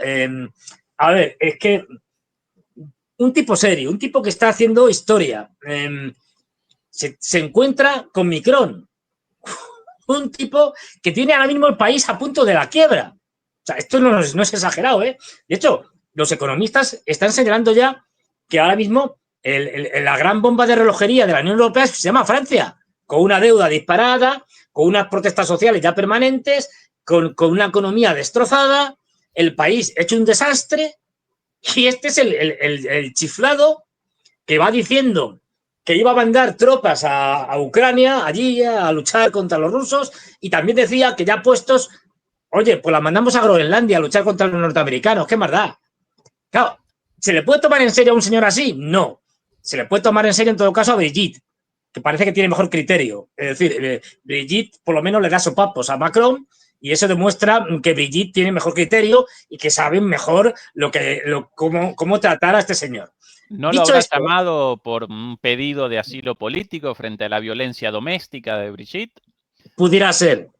A ver, es que un tipo serio, un tipo que está haciendo historia, se encuentra con Macron, un tipo que tiene ahora mismo el país a punto de la quiebra. O sea, esto no es exagerado, ¿eh? De hecho, los economistas están señalando ya que ahora mismo la gran bomba de relojería de la Unión Europea se llama Francia, con una deuda disparada, con unas protestas sociales ya permanentes, con una economía destrozada, el país hecho un desastre, y este es el chiflado que va diciendo que iba a mandar tropas a Ucrania, allí a luchar contra los rusos, y también decía que ya puestos, oye, pues la mandamos a Groenlandia a luchar contra los norteamericanos, ¿qué más da? Claro, ¿se le puede tomar en serio a un señor así? No. Se le puede tomar en serio en todo caso a Brigitte, que parece que tiene mejor criterio. Es decir, Brigitte por lo menos le da sopapos a Macron, y eso demuestra que Brigitte tiene mejor criterio y que sabe mejor cómo tratar a este señor. ¿No lo habrá llamado por un pedido de asilo político frente a la violencia doméstica de Brigitte? Pudiera ser.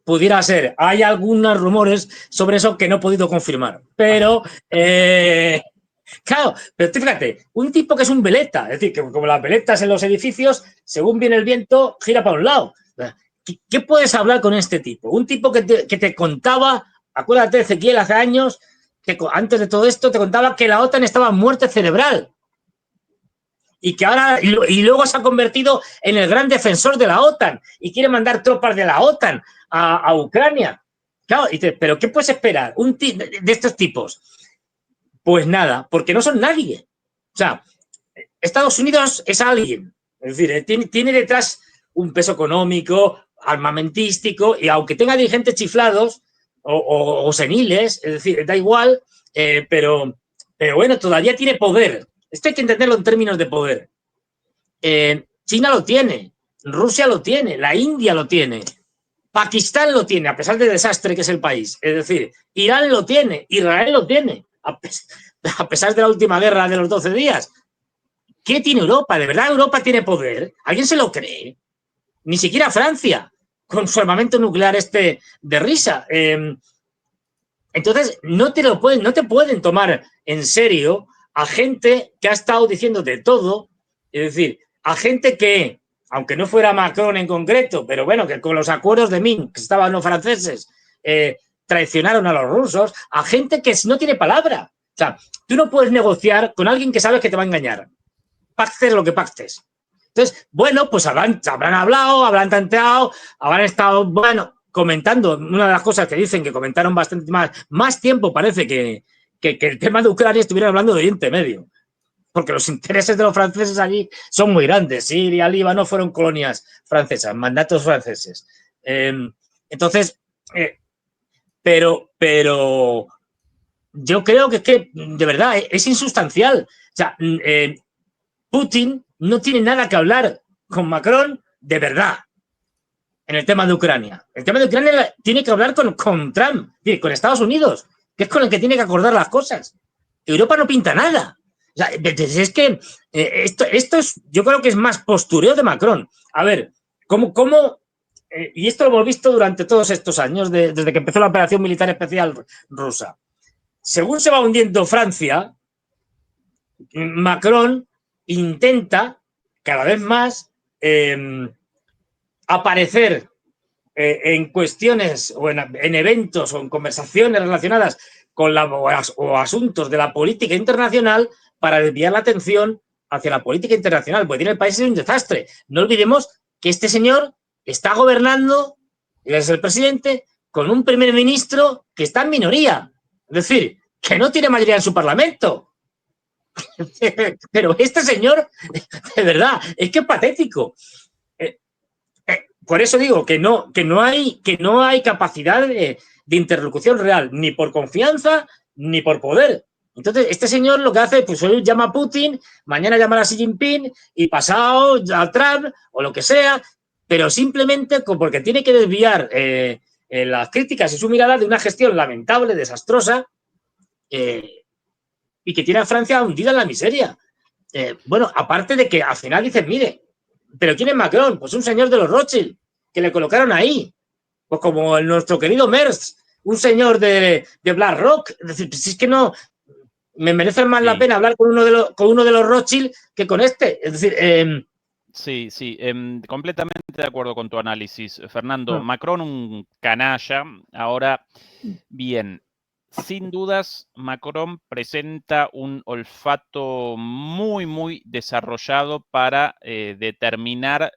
Hay algunos rumores sobre eso que no he podido confirmar. Pero, claro, pero fíjate, un tipo que es un veleta, es decir, que como las veletas en los edificios, según viene el viento, gira para un lado. ¿Qué puedes hablar con este tipo? Un tipo que te contaba, acuérdate, Ezequiel, hace años, que antes de todo esto te contaba que la OTAN estaba en muerte cerebral. Y que ahora, y luego se ha convertido en el gran defensor de la OTAN y quiere mandar tropas de la OTAN a Ucrania. Claro, pero ¿qué puedes esperar de estos tipos? Pues nada, porque no son nadie. O sea, Estados Unidos es alguien. Es decir, tiene detrás un peso económico, armamentístico, y aunque tenga dirigentes chiflados o seniles, es decir, da igual, pero bueno, todavía tiene poder. Esto hay que entenderlo en términos de poder. China lo tiene, Rusia lo tiene, la India lo tiene, Pakistán lo tiene, a pesar del desastre que es el país. Es decir, Irán lo tiene, Israel lo tiene, a pesar de la última guerra de los 12 días. ¿Qué tiene Europa? ¿De verdad Europa tiene poder? ¿Alguien se lo cree? Ni siquiera Francia, con su armamento nuclear de risa. Entonces, no te pueden tomar en serio a gente que ha estado diciendo de todo, es decir, a gente que, aunque no fuera Macron en concreto, pero bueno, que con los acuerdos de Minsk, que estaban los franceses, traicionaron a los rusos, a gente que no tiene palabra. O sea, tú no puedes negociar con alguien que sabes que te va a engañar. Pactes lo que pactes. Entonces, bueno, pues habrán hablado, habrán tanteado, habrán estado, bueno, comentando. Una de las cosas que dicen que comentaron bastante más tiempo parece que el tema de Ucrania estuvieran hablando de Oriente Medio, porque los intereses de los franceses allí son muy grandes. Siria, Líbano fueron colonias francesas, mandatos franceses. Entonces, pero yo creo que es que, de verdad, es insustancial. O sea, Putin no tiene nada que hablar con Macron de verdad en el tema de Ucrania. El tema de Ucrania tiene que hablar con Trump, con Estados Unidos, que es con el que tiene que acordar las cosas. Europa no pinta nada. O sea, es que esto es, yo creo que es más postureo de Macron. A ver, y esto lo hemos visto durante todos estos años, desde que empezó la operación militar especial rusa. Según se va hundiendo Francia, Macron intenta cada vez más aparecer en cuestiones o en eventos o en conversaciones relacionadas con o asuntos de la política internacional para desviar la atención hacia la política internacional, porque tiene el país en un desastre. No olvidemos que este señor está gobernando, es el presidente, con un primer ministro que está en minoría, es decir, que no tiene mayoría en su parlamento. Pero este señor, de verdad, es que es patético. Por eso digo que no hay capacidad de interlocución real, ni por confianza, ni por poder. Entonces, este señor lo que hace, pues hoy llama a Putin, mañana llama a Xi Jinping y pasado a Trump o lo que sea, pero simplemente porque tiene que desviar las críticas y su mirada de una gestión lamentable, desastrosa, y que tiene a Francia hundida en la miseria. Bueno, aparte de que al final dicen, mire, ¿pero quién es Macron? Pues un señor de los Rothschild, que le colocaron ahí. Pues como nuestro querido Merz, un señor de BlackRock. Es decir, si es que no, me merece más la pena hablar con uno de los Rothschild que con este. Es decir, Sí, completamente de acuerdo con tu análisis, Fernando. Macron, un canalla. Ahora, bien, sin dudas, Macron presenta un olfato muy, muy desarrollado para determinar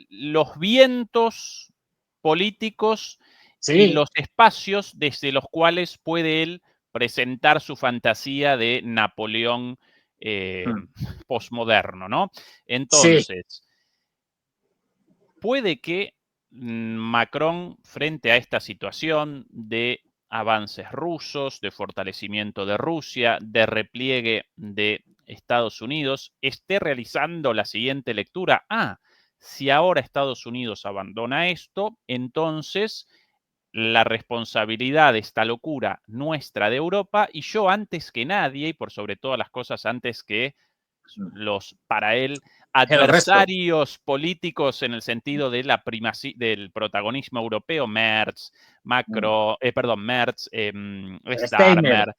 los vientos políticos y los espacios desde los cuales puede él presentar su fantasía de Napoleón posmoderno, ¿no? Entonces, puede que Macron, frente a esta situación de avances rusos, de fortalecimiento de Rusia, de repliegue de Estados Unidos, esté realizando la siguiente lectura. Si ahora Estados Unidos abandona esto, entonces la responsabilidad de esta locura nuestra de Europa, y yo antes que nadie, y por sobre todas las cosas antes que los, para él, adversarios políticos en el sentido de la del protagonismo europeo, Merz, Starmer,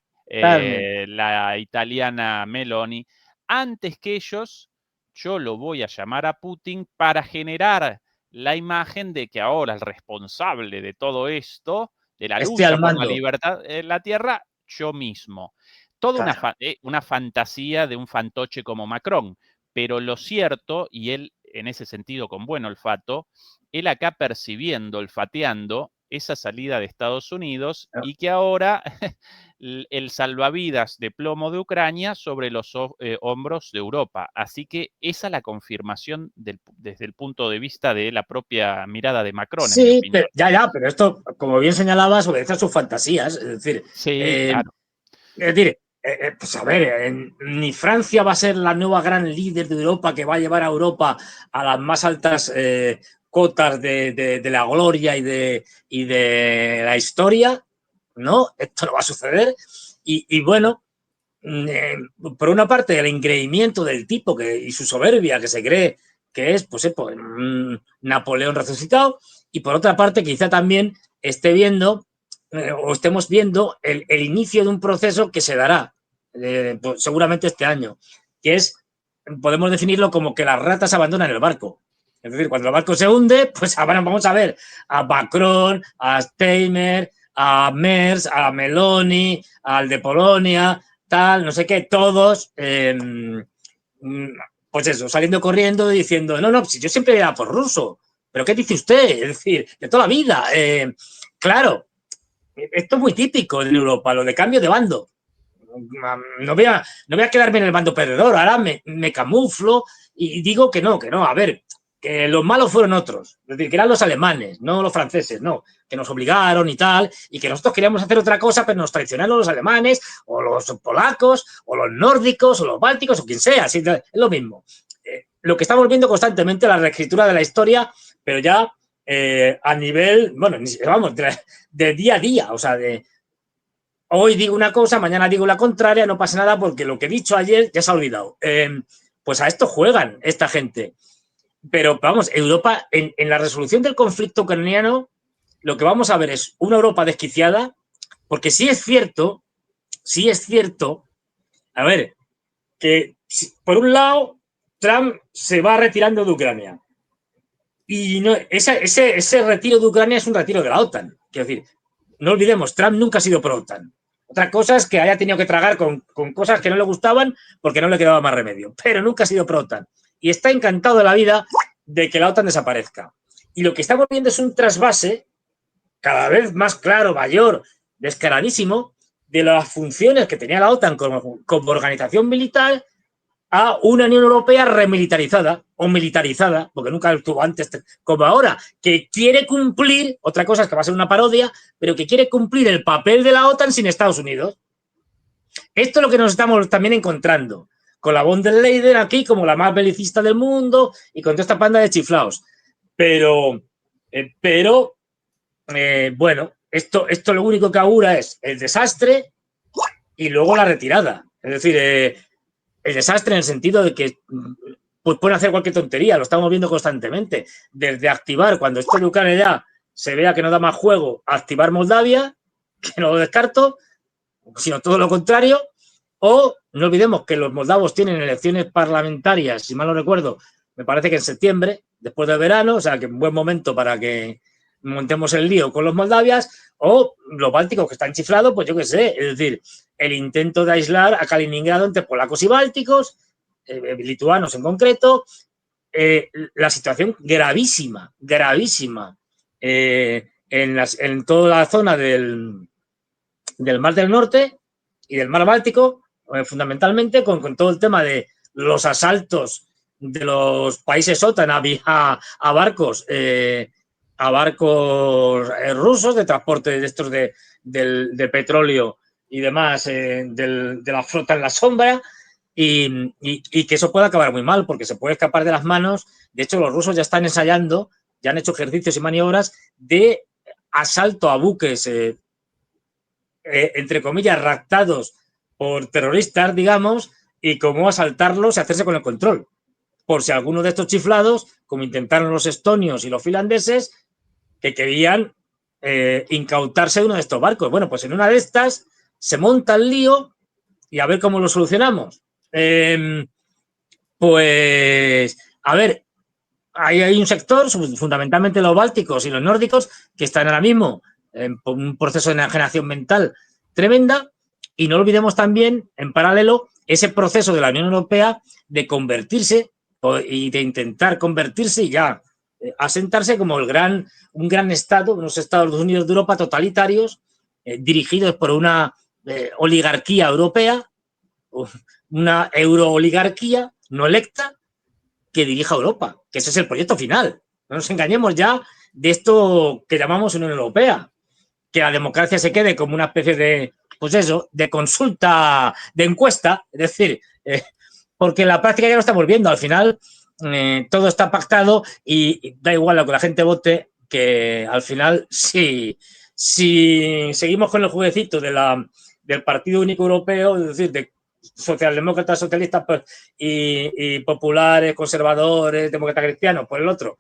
la italiana Meloni, antes que ellos, yo lo voy a llamar a Putin para generar la imagen de que ahora el responsable de todo esto, de la lucha por la libertad en la tierra, yo mismo. Toda una fantasía de un fantoche como Macron, pero lo cierto, y él en ese sentido con buen olfato, él acá percibiendo, olfateando esa salida de Estados Unidos y que ahora el salvavidas de plomo de Ucrania sobre los hombros de Europa. Así que esa es la confirmación desde el punto de vista de la propia mirada de Macron, en mi opinión. Pero esto, como bien señalabas, obedece a sus fantasías. Es decir, claro. Es decir, pues a ver, ni Francia va a ser la nueva gran líder de Europa que va a llevar a Europa a las más altas cotas de la gloria y de la historia. No, esto no va a suceder. Y bueno, por una parte, el engreimiento del tipo y su soberbia que se cree que es pues, Napoleón resucitado, y por otra parte, quizá también esté viendo o estemos viendo el inicio de un proceso que se dará pues, seguramente este año, que es, podemos definirlo como que las ratas abandonan el barco. Es decir, cuando el barco se hunde, pues ahora vamos a ver a Macron, a Steinmeier, a Merz, a Meloni, al de Polonia, tal, no sé qué, todos, pues eso, saliendo corriendo y diciendo, no, si yo siempre era por ruso, pero ¿qué dice usted? Es decir, de toda la vida. Claro, esto es muy típico en Europa, lo de cambio de bando. No voy a quedarme en el bando perdedor, ahora me camuflo y digo que no, a ver, que los malos fueron otros, es decir, que eran los alemanes, no los franceses, no, que nos obligaron y tal, y que nosotros queríamos hacer otra cosa, pero nos traicionaron los alemanes, o los polacos, o los nórdicos, o los bálticos, o quien sea, es lo mismo. Lo que estamos viendo constantemente, la reescritura de la historia, pero ya a nivel, bueno, vamos, de día a día, o sea, hoy digo una cosa, mañana digo la contraria, no pasa nada porque lo que he dicho ayer ya se ha olvidado. Pues a esto juegan esta gente. Pero vamos, Europa, en la resolución del conflicto ucraniano, lo que vamos a ver es una Europa desquiciada, porque sí es cierto, a ver, que por un lado Trump se va retirando de Ucrania. Y no, ese retiro de Ucrania es un retiro de la OTAN. Quiero decir, no olvidemos, Trump nunca ha sido pro-OTAN. Otra cosa es que haya tenido que tragar con cosas que no le gustaban porque no le quedaba más remedio. Pero nunca ha sido pro-OTAN. Y está encantado de la vida de que la OTAN desaparezca. Y lo que estamos viendo es un trasvase cada vez más claro, mayor, descaradísimo, de las funciones que tenía la OTAN como organización militar a una Unión Europea remilitarizada o militarizada, porque nunca estuvo antes como ahora, que quiere cumplir, otra cosa es que va a ser una parodia, pero que quiere cumplir el papel de la OTAN sin Estados Unidos. Esto es lo que nos estamos también encontrando con la von der Leyen aquí como la más belicista del mundo y con toda esta panda de chiflaos. Pero bueno, esto lo único que augura es el desastre y luego la retirada. Es decir, el desastre en el sentido de que pues pueden hacer cualquier tontería, lo estamos viendo constantemente. Desde activar, cuando esto de Ucrania ya se vea que no da más juego, activar Moldavia, que no lo descarto, sino todo lo contrario. O no olvidemos que los moldavos tienen elecciones parlamentarias, si mal no recuerdo, me parece que en septiembre, después del verano, o sea que un buen momento para que montemos el lío con los moldavias, o los bálticos que están chiflados, pues yo qué sé, es decir, el intento de aislar a Kaliningrado entre polacos y bálticos, lituanos en concreto, la situación gravísima, gravísima, en toda la zona del Mar del Norte y del Mar Báltico, fundamentalmente con todo el tema de los asaltos de los países OTAN a barcos rusos de transporte de estos de petróleo y demás de la flota en la sombra y que eso puede acabar muy mal porque se puede escapar de las manos. De hecho, los rusos ya están ensayando, ya han hecho ejercicios y maniobras de asalto a buques entre comillas, raptados por terroristas, digamos, y cómo asaltarlos y hacerse con el control. Por si alguno de estos chiflados, como intentaron los estonios y los finlandeses, que querían incautarse de uno de estos barcos. Bueno, pues en una de estas se monta el lío y a ver cómo lo solucionamos. Pues, a ver, hay un sector, fundamentalmente los bálticos y los nórdicos, que están ahora mismo en un proceso de enajenación mental tremenda. Y no olvidemos también, en paralelo, ese proceso de la Unión Europea de convertirse y de intentar convertirse y ya asentarse como un gran Estado, unos Estados Unidos de Europa totalitarios, dirigidos por una oligarquía europea, una eurooligarquía no electa, que dirija Europa, que ese es el proyecto final. No nos engañemos ya de esto que llamamos Unión Europea, que la democracia se quede como una especie de, pues eso, de consulta, de encuesta, es decir, porque en la práctica ya lo estamos viendo, al final todo está pactado y da igual lo que la gente vote, que al final si seguimos con el jueguecito del Partido Único Europeo, es decir, de socialdemócratas, socialistas pues, y populares, conservadores, demócratas cristianos, por el otro,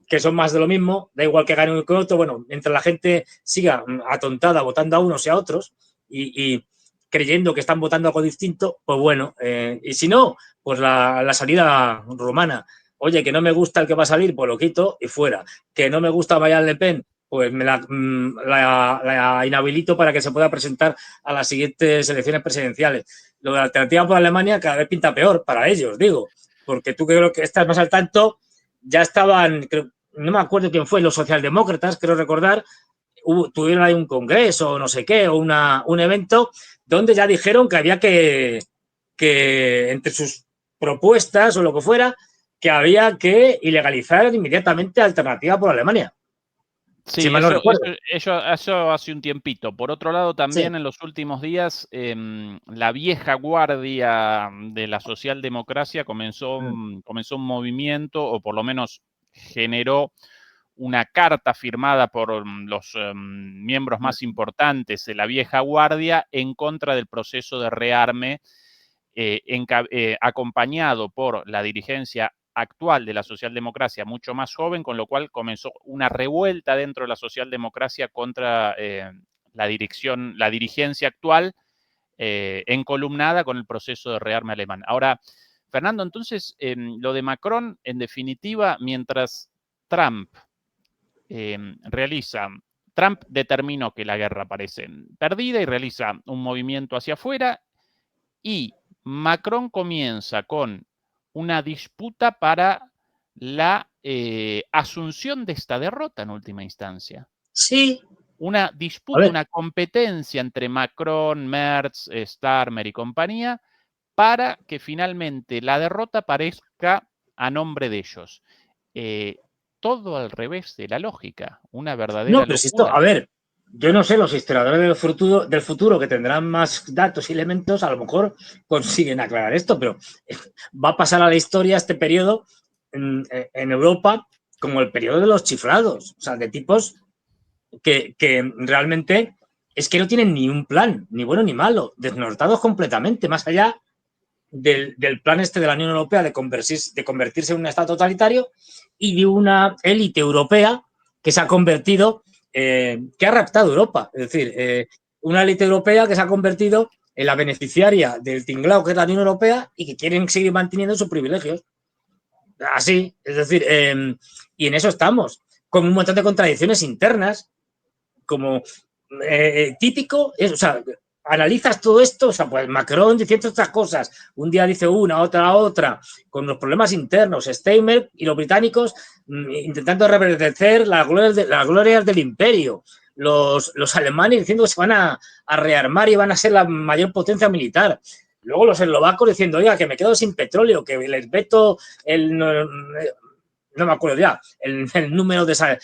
que son más de lo mismo, da igual que gane uno que otro, bueno, mientras la gente siga atontada votando a unos y a otros y creyendo que están votando algo distinto, pues bueno, y si no, pues la salida rumana. Oye, que no me gusta el que va a salir, pues lo quito y fuera. Que no me gusta Marine Le Pen, pues me la inhabilito para que se pueda presentar a las siguientes elecciones presidenciales. Lo de la alternativa por Alemania cada vez pinta peor para ellos, digo, porque tú creo que estás más al tanto, ya estaban, no me acuerdo quién fue, los socialdemócratas, creo recordar, tuvieron ahí un congreso o no sé qué, o un evento donde ya dijeron que había que entre sus propuestas o lo que fuera, que había que ilegalizar inmediatamente Alternativa por Alemania. Sí, si mal no recuerdo. eso hace un tiempito. Por otro lado, también Sí. en los últimos días, la vieja guardia de la socialdemocracia comenzó un movimiento, o por lo menos generó una carta firmada por los miembros más importantes de la vieja guardia en contra del proceso de rearme, acompañado por la dirigencia actual de la socialdemocracia, mucho más joven, con lo cual comenzó una revuelta dentro de la socialdemocracia contra la dirigencia actual, encolumnada con el proceso de rearme alemán. Ahora, Fernando, entonces, lo de Macron, en definitiva, mientras Trump Trump determinó que la guerra parece perdida y realiza un movimiento hacia afuera, y Macron comienza con una disputa para la asunción de esta derrota en última instancia. Sí, una A disputa, ver, una competencia entre Macron, Merz, Starmer y compañía para que finalmente la derrota parezca a nombre de ellos. Todo al revés de la lógica, una verdadera no, pero si esto, locura. a ver, yo no sé, los historiadores del futuro que tendrán más datos y elementos, a lo mejor consiguen aclarar esto, pero va a pasar a la historia este periodo en Europa como el periodo de los chiflados, o sea, de tipos que realmente es que no tienen ni un plan, ni bueno ni malo, desnortados completamente, más allá del plan este de la Unión Europea de convertirse en un Estado totalitario y de una élite europea que se ha convertido, que ha raptado Europa. Es decir, una élite europea que se ha convertido en la beneficiaria del tinglao que es la Unión Europea y que quieren seguir manteniendo sus privilegios. Así, es decir, y en eso estamos, con un montón de contradicciones internas, como típico, o sea, analizas todo esto, o sea, pues Macron diciendo estas cosas, un día dice una, otra, con los problemas internos, Steinmeier y los británicos intentando reverdecer las glorias del imperio, los alemanes diciendo que se van a rearmar y van a ser la mayor potencia militar. Luego los eslovacos diciendo, oiga, que me quedo sin petróleo, que les veto no me acuerdo ya, el número de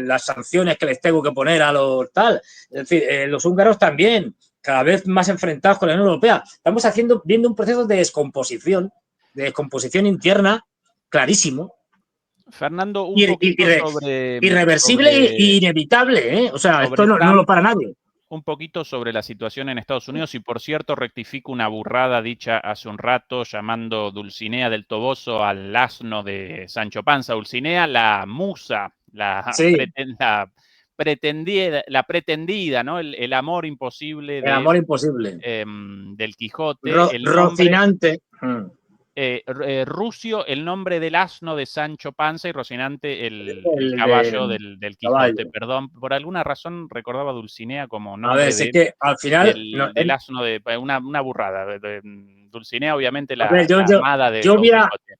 las sanciones que les tengo que poner a los tal. Es decir, los húngaros también, cada vez más enfrentados con la Unión Europea. Estamos viendo un proceso de descomposición interna clarísimo. Fernando, un poquito Irreversible e inevitable, ¿eh? O sea, esto sobre no lo Trump, para nadie. un poquito sobre la situación en Estados Unidos y, por cierto, rectifico una burrada dicha hace un rato llamando Dulcinea del Toboso al asno de Sancho Panza. Dulcinea, la musa, Sí, pretendida, ¿no? El amor imposible el amor imposible. del Quijote, el nombre... Rocinante. Rucio, el nombre del asno de Sancho Panza, y Rocinante, el El caballo de del Quijote. caballo. Perdón, por alguna razón recordaba Dulcinea como A ver, nombre sé que al final. No, del asno de una burrada. Dulcinea, obviamente, a ver, la amada de yo Don hubiera, Quijote.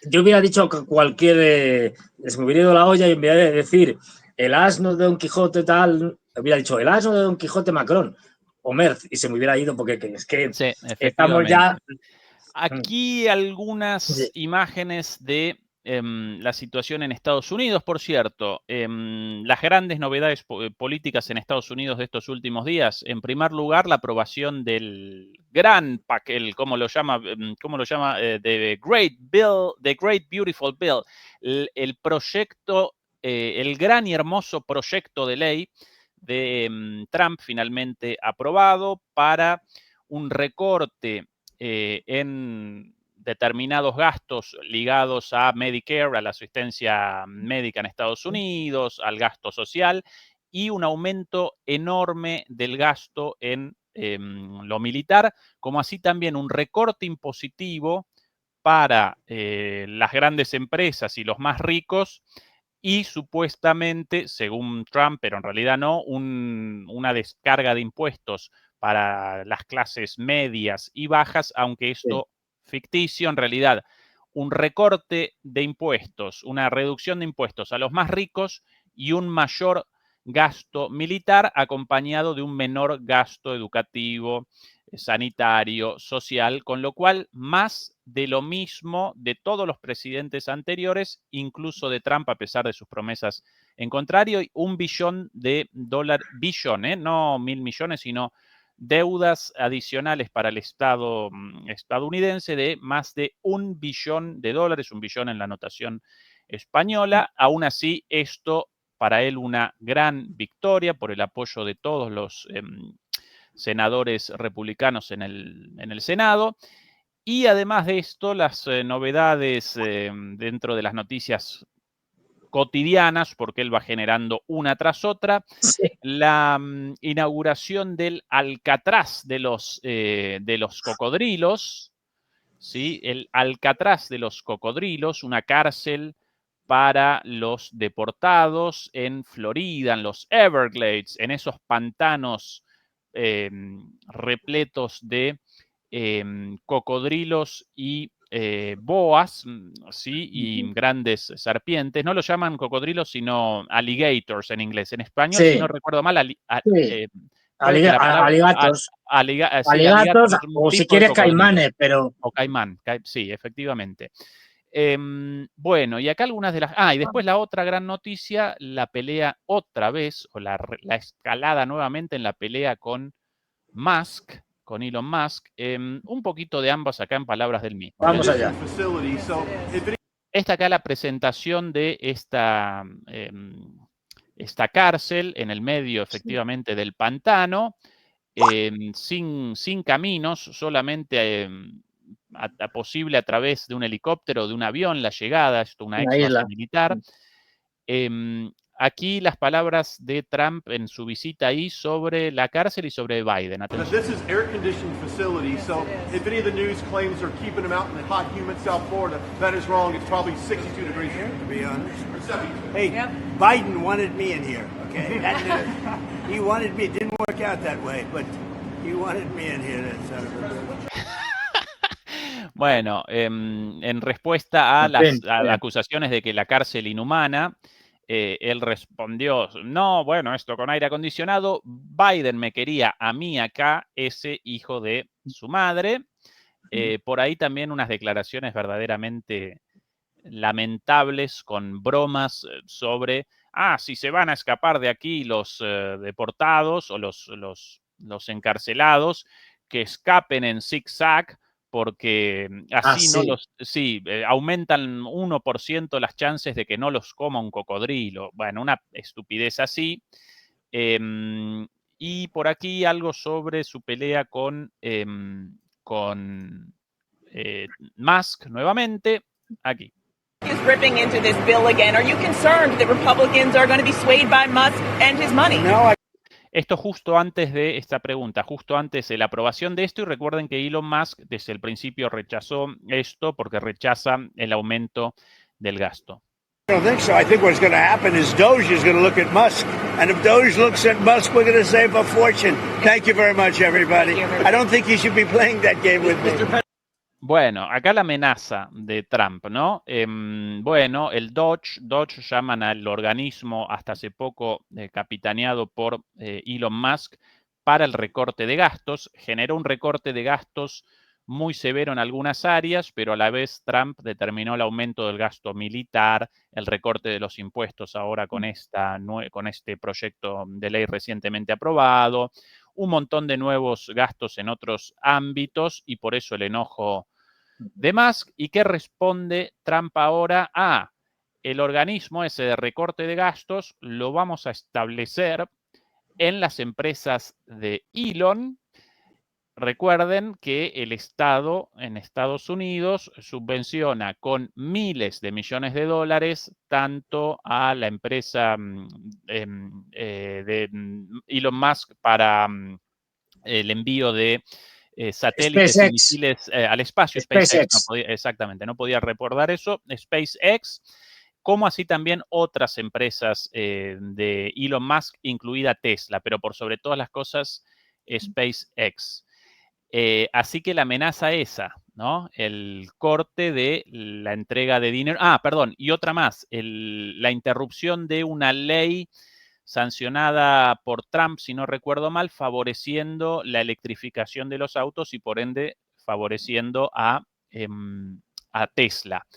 yo hubiera dicho que cualquier. Se me hubiera ido la olla y en vez de decir el asno de Don Quijote tal, hubiera dicho el asno de Don Quijote Macron o Merz y se me hubiera ido porque es que Sí, estamos ya. efectivamente. Aquí algunas imágenes de la situación en Estados Unidos, por cierto. Las grandes novedades políticas en Estados Unidos de estos últimos días. En primer lugar, la aprobación del gran paquete, ¿cómo lo llama? The Great Beautiful Bill. El proyecto, el gran y hermoso proyecto de ley de Trump finalmente aprobado para un recorte en determinados gastos ligados a Medicare, a la asistencia médica en Estados Unidos, al gasto social y un aumento enorme del gasto en lo militar, como así también un recorte impositivo para las grandes empresas y los más ricos y supuestamente, según Trump, pero en realidad no, una descarga de impuestos para las clases medias y bajas, aunque esto ficticio, en realidad un recorte de impuestos, una reducción de impuestos a los más ricos y un mayor gasto militar acompañado de un menor gasto educativo, sanitario, social, con lo cual más de lo mismo de todos los presidentes anteriores, incluso de Trump, a pesar de sus promesas en contrario, $1 billón de dólares, no 1.000 millones, sino deudas adicionales para el Estado estadounidense de más de $1 billón de dólares, 1 billón en la notación española. Aún así, esto para él una gran victoria por el apoyo de todos los senadores republicanos en el Senado. Y además de esto, las novedades dentro de las noticias cotidianas, porque él va generando una tras otra, la inauguración del Alcatraz de los cocodrilos, ¿sí? El Alcatraz de los cocodrilos, una cárcel para los deportados en Florida, en los Everglades, en esos pantanos repletos de cocodrilos y boas, ¿sí? Y grandes serpientes. No lo llaman cocodrilos, sino alligators en inglés. En español, si no recuerdo mal, Sí. puede que la palabra... Aligatos. sí, Aligatos, alligator es un o si tipo de quieres cocodrilo. caimanes, pero... O caimán, sí, efectivamente. Bueno, y acá algunas de las... y después la otra gran noticia, la pelea otra vez, o la escalada nuevamente en la pelea con Musk, con Elon Musk. Un poquito de ambas acá en palabras del mismo. Vamos allá. Esta acá la presentación de esta cárcel en el medio, efectivamente, del pantano, sin caminos, solamente posible a través de un helicóptero o de un avión, la llegada, esto una ex base militar. Aquí las palabras de Trump en su visita ahí sobre la cárcel y sobre Biden. Atención. This is air-conditioned facility, so if any of the news claims they're keeping them out in the hot, humid South Florida, that is wrong. It's probably 62 degrees here, to be honest. Or 72. Hey, Biden wanted me in here, okay? He wanted me. It didn't work out that way, but he wanted me in here. That son of a bitch. Bueno, en respuesta a las acusaciones de que la cárcel inhumana, él respondió, no, bueno, esto con aire acondicionado, Biden me quería a mí acá, ese hijo de su madre. Por ahí también unas declaraciones verdaderamente lamentables con bromas sobre, si se van a escapar de aquí los deportados o los encarcelados, que escapen en zigzag, porque así aumentan 1% las chances de que no los coma un cocodrilo. Bueno, una estupidez así. Y por aquí algo sobre su pelea con Musk nuevamente. Aquí. Is ripping into this bill again. Are you concerned that Republicans are going to be swayed by Musk and his money? No, Esto justo antes de esta pregunta, justo antes de la aprobación de esto, y recuerden que Elon Musk desde el principio rechazó esto porque rechaza el aumento del gasto. I don't think so. I think what's going to happen is Doge is going to look at Musk, and if Doge looks at Musk, we're going to save a fortune. Thank you very much, everybody. I don't think you should be playing that game with me. Bueno, acá la amenaza de Trump, ¿no? Bueno, el Doge llaman al organismo hasta hace poco capitaneado por Elon Musk para el recorte de gastos. Generó un recorte de gastos muy severo en algunas áreas, pero a la vez Trump determinó el aumento del gasto militar, el recorte de los impuestos ahora con este proyecto de ley recientemente aprobado, un montón de nuevos gastos en otros ámbitos y por eso el enojo de Musk. ¿Y qué responde Trump ahora? El organismo ese de recorte de gastos lo vamos a establecer en las empresas de Elon. Recuerden que el Estado en Estados Unidos subvenciona con miles de millones de dólares tanto a la empresa de Elon Musk para el envío de satélites y misiles al espacio. SpaceX. No podía recordar eso. SpaceX, como así también otras empresas de Elon Musk, incluida Tesla, pero por sobre todas las cosas SpaceX. Así que la amenaza esa, ¿no? El corte de la entrega de dinero. Perdón, y otra más, la interrupción de una ley sancionada por Trump, si no recuerdo mal, favoreciendo la electrificación de los autos y por ende favoreciendo a Tesla.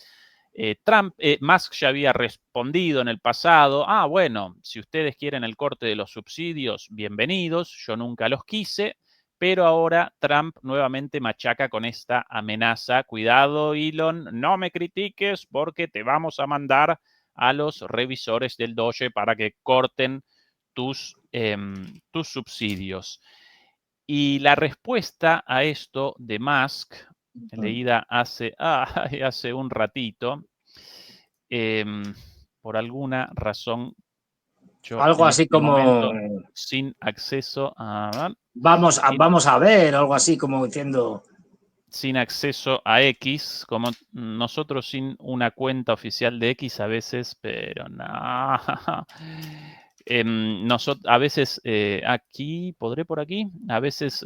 Musk ya había respondido en el pasado, bueno, si ustedes quieren el corte de los subsidios, bienvenidos, yo nunca los quise, pero ahora Trump nuevamente machaca con esta amenaza. Cuidado, Elon, no me critiques porque te vamos a mandar a los revisores del Doge para que corten tus subsidios. Y la respuesta a esto de Musk, leída hace un ratito, por alguna razón, algo así como sin acceso a... Vamos a ver, algo así como diciendo... Sin acceso a X, como nosotros sin una cuenta oficial de X a veces, pero no. A veces aquí, ¿podré por aquí? A veces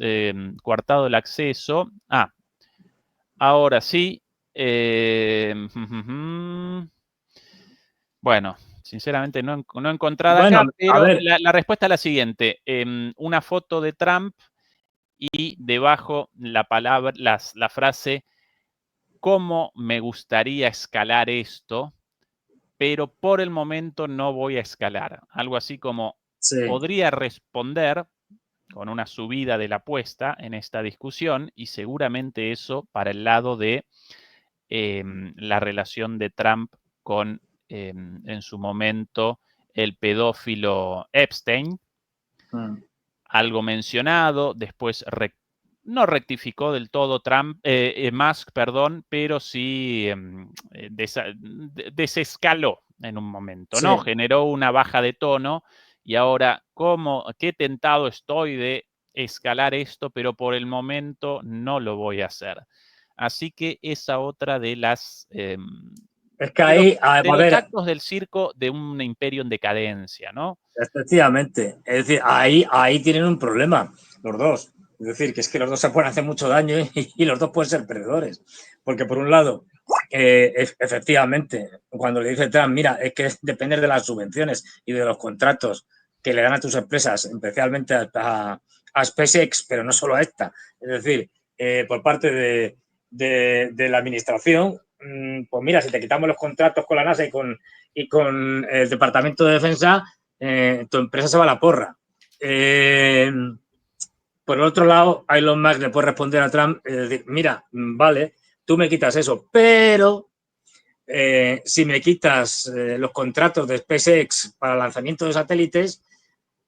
coartado el acceso. Ahora sí, Bueno, sinceramente no he encontrado Bueno, acá, a pero ver. la respuesta es la siguiente. Una foto de Trump y debajo la frase ¿cómo me gustaría escalar esto? Pero por el momento no voy a escalar. Algo así como Sí. podría responder con una subida de la apuesta en esta discusión y seguramente eso para el lado de la relación de Trump con, en su momento, el pedófilo Epstein, algo mencionado, después no rectificó del todo Musk, perdón, pero sí desescaló en un momento, ¿no? Sí. Generó una baja de tono y ahora, qué tentado estoy de escalar esto, pero por el momento no lo voy a hacer. Así que esa otra de las Es que ahí, a de los ver, actos del circo de un imperio en decadencia, ¿no? efectivamente. Es decir, ahí tienen un problema, los dos. Es decir, que es que los dos se pueden hacer mucho daño y los dos pueden ser perdedores. Porque por un lado, efectivamente, cuando le dice Trump, mira, es que depende de las subvenciones y de los contratos que le dan a tus empresas, especialmente a SpaceX, pero no solo a esta. Es decir, por parte de la administración, pues mira, si te quitamos los contratos con la NASA y con el Departamento de Defensa, tu empresa se va a la porra. Por el otro lado, Elon Musk le puede responder a Trump, decir, mira, vale, tú me quitas eso, pero si me quitas los contratos de SpaceX para lanzamiento de satélites,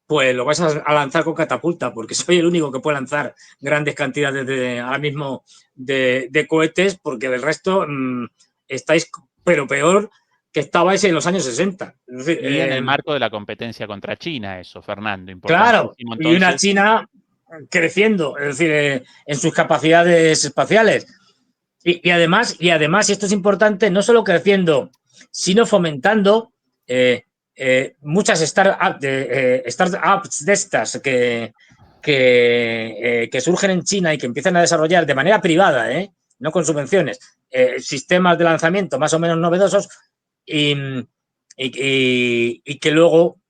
pues lo vas a lanzar con catapulta, porque soy el único que puede lanzar grandes cantidades ahora mismo de cohetes, porque del resto estáis, pero peor que estabais en los años 60. Es decir, Y en el marco de la competencia contra China, eso, Fernando, claro, importantísimo. y una Entonces, China creciendo, es decir, en sus capacidades espaciales. Y además, y esto es importante, no solo creciendo, sino fomentando muchas startups de estas que surgen en China y que empiezan a desarrollar de manera privada, no con subvenciones, sistemas de lanzamiento más o menos novedosos y que luego,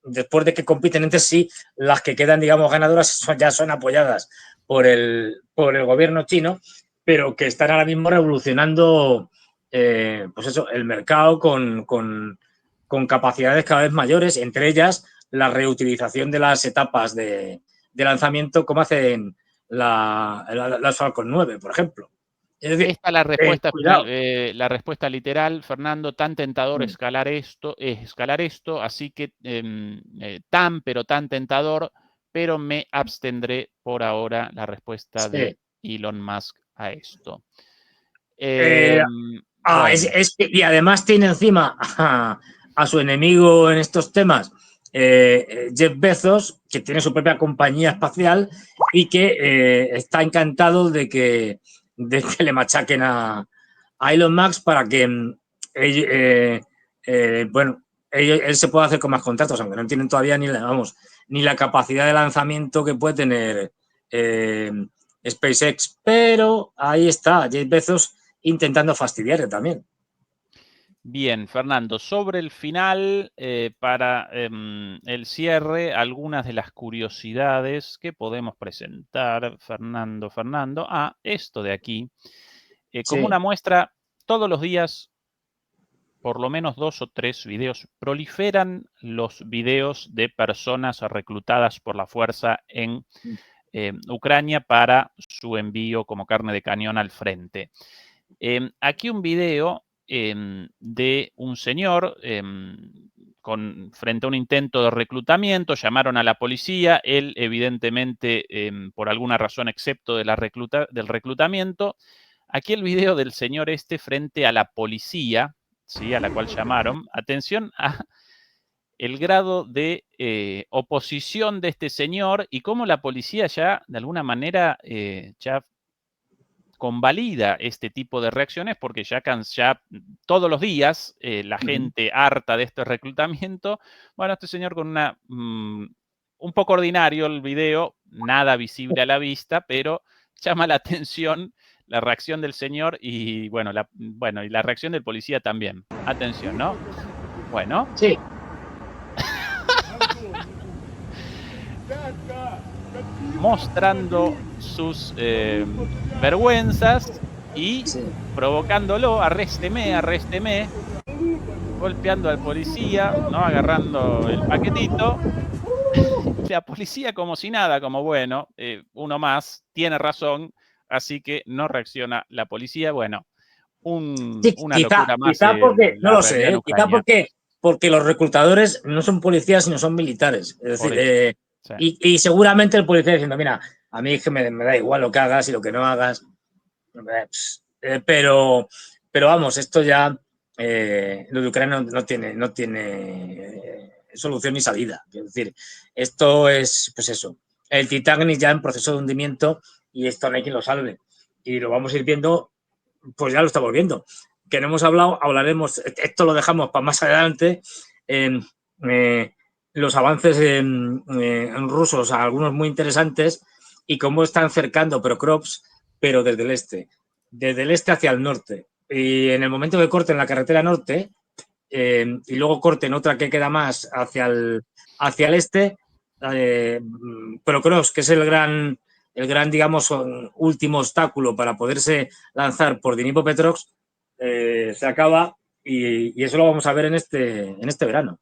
después de que compiten entre sí, las que quedan, digamos, ganadoras ya son apoyadas por el gobierno chino, pero que están ahora mismo revolucionando pues eso, el mercado con capacidades cada vez mayores, entre ellas la reutilización de las etapas de lanzamiento, como hacen las Falcon 9, por ejemplo. Es decir, esta es la respuesta final, cuidado. la respuesta literal, Fernando, tan tentador escalar esto, así que pero tan tentador, pero me abstendré por ahora la respuesta de Elon Musk a esto. Bueno. Y además tiene encima a su enemigo en estos temas, Jeff Bezos, que tiene su propia compañía espacial y que está encantado de que le machaquen a Elon Musk para que él se pueda hacer con más contratos, aunque no tienen todavía ni la capacidad de lanzamiento que puede tener SpaceX. Pero ahí está, Jeff Bezos intentando fastidiarle también. Bien, Fernando, sobre el final, para el cierre, algunas de las curiosidades que podemos presentar, Fernando. Esto de aquí, como una muestra, todos los días, por lo menos 2 o 3 videos, proliferan los videos de personas reclutadas por la fuerza en Ucrania para su envío como carne de cañón al frente. Aquí un video de un señor frente a un intento de reclutamiento, llamaron a la policía, él evidentemente por alguna razón excepto del reclutamiento. Aquí el video del señor frente a la policía, ¿sí? A la cual llamaron. Atención a el grado de oposición de este señor y cómo la policía ya de alguna manera ya convalida este tipo de reacciones porque ya todos los días la gente harta de este reclutamiento, bueno, este señor con un poco ordinario el video, nada visible a la vista, pero llama la atención la reacción del señor y, bueno, y la reacción del policía también. Atención, ¿no? Bueno. Sí. Mostrando sus vergüenzas y provocándolo, arrésteme, arrésteme, golpeando al policía, ¿no? Agarrando el paquetito. La policía como si nada, como bueno, uno más, tiene razón, así que no reacciona la policía. Bueno, una locura más. Quizá porque, no la lo realidad en sé, quizá Ucrania. porque los reclutadores no son policías, sino son militares. Es Por decir, eso, y seguramente el policía diciendo, mira, a mí es que me da igual lo que hagas y lo que no hagas. Pero vamos, esto ya, lo de Ucrania no tiene solución ni salida. Es decir, esto es, pues eso, el Titanic ya en proceso de hundimiento y esto no hay quien lo salve. Y lo vamos a ir viendo, pues ya lo estamos viendo. Que no hemos hablado, hablaremos, esto lo dejamos para más adelante, los avances en rusos, algunos muy interesantes, y cómo están cercando Prokrovsk, pero desde el este hacia el norte. Y en el momento que corten la carretera norte, y luego corten otra que queda más hacia el este, Prokrovsk, que es el gran, digamos, último obstáculo para poderse lanzar por Dnipropetrovsk, se acaba y eso lo vamos a ver en este verano.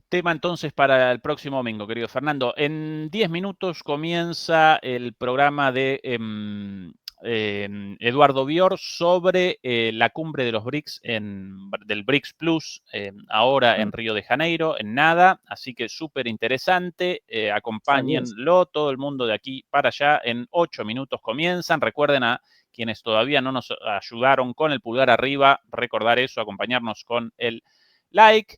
Tema entonces para el próximo domingo, querido Fernando. En 10 minutos comienza el programa de Eduardo Bior sobre la cumbre de los BRICS, del BRICS Plus, ahora en Río de Janeiro, en nada. Así que súper interesante. Acompáñenlo, todo el mundo de aquí para allá. En 8 minutos comienzan. Recuerden a quienes todavía no nos ayudaron con el pulgar arriba, recordar eso, acompañarnos con el like.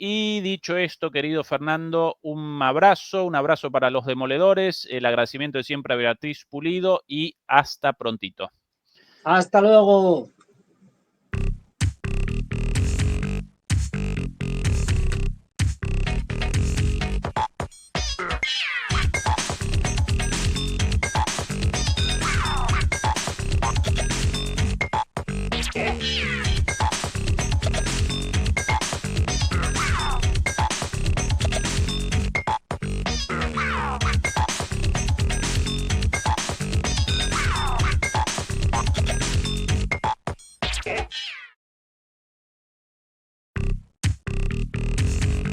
Y dicho esto, querido Fernando, un abrazo para los demoledores, el agradecimiento de siempre a Beatriz Pulido y hasta prontito. Hasta luego.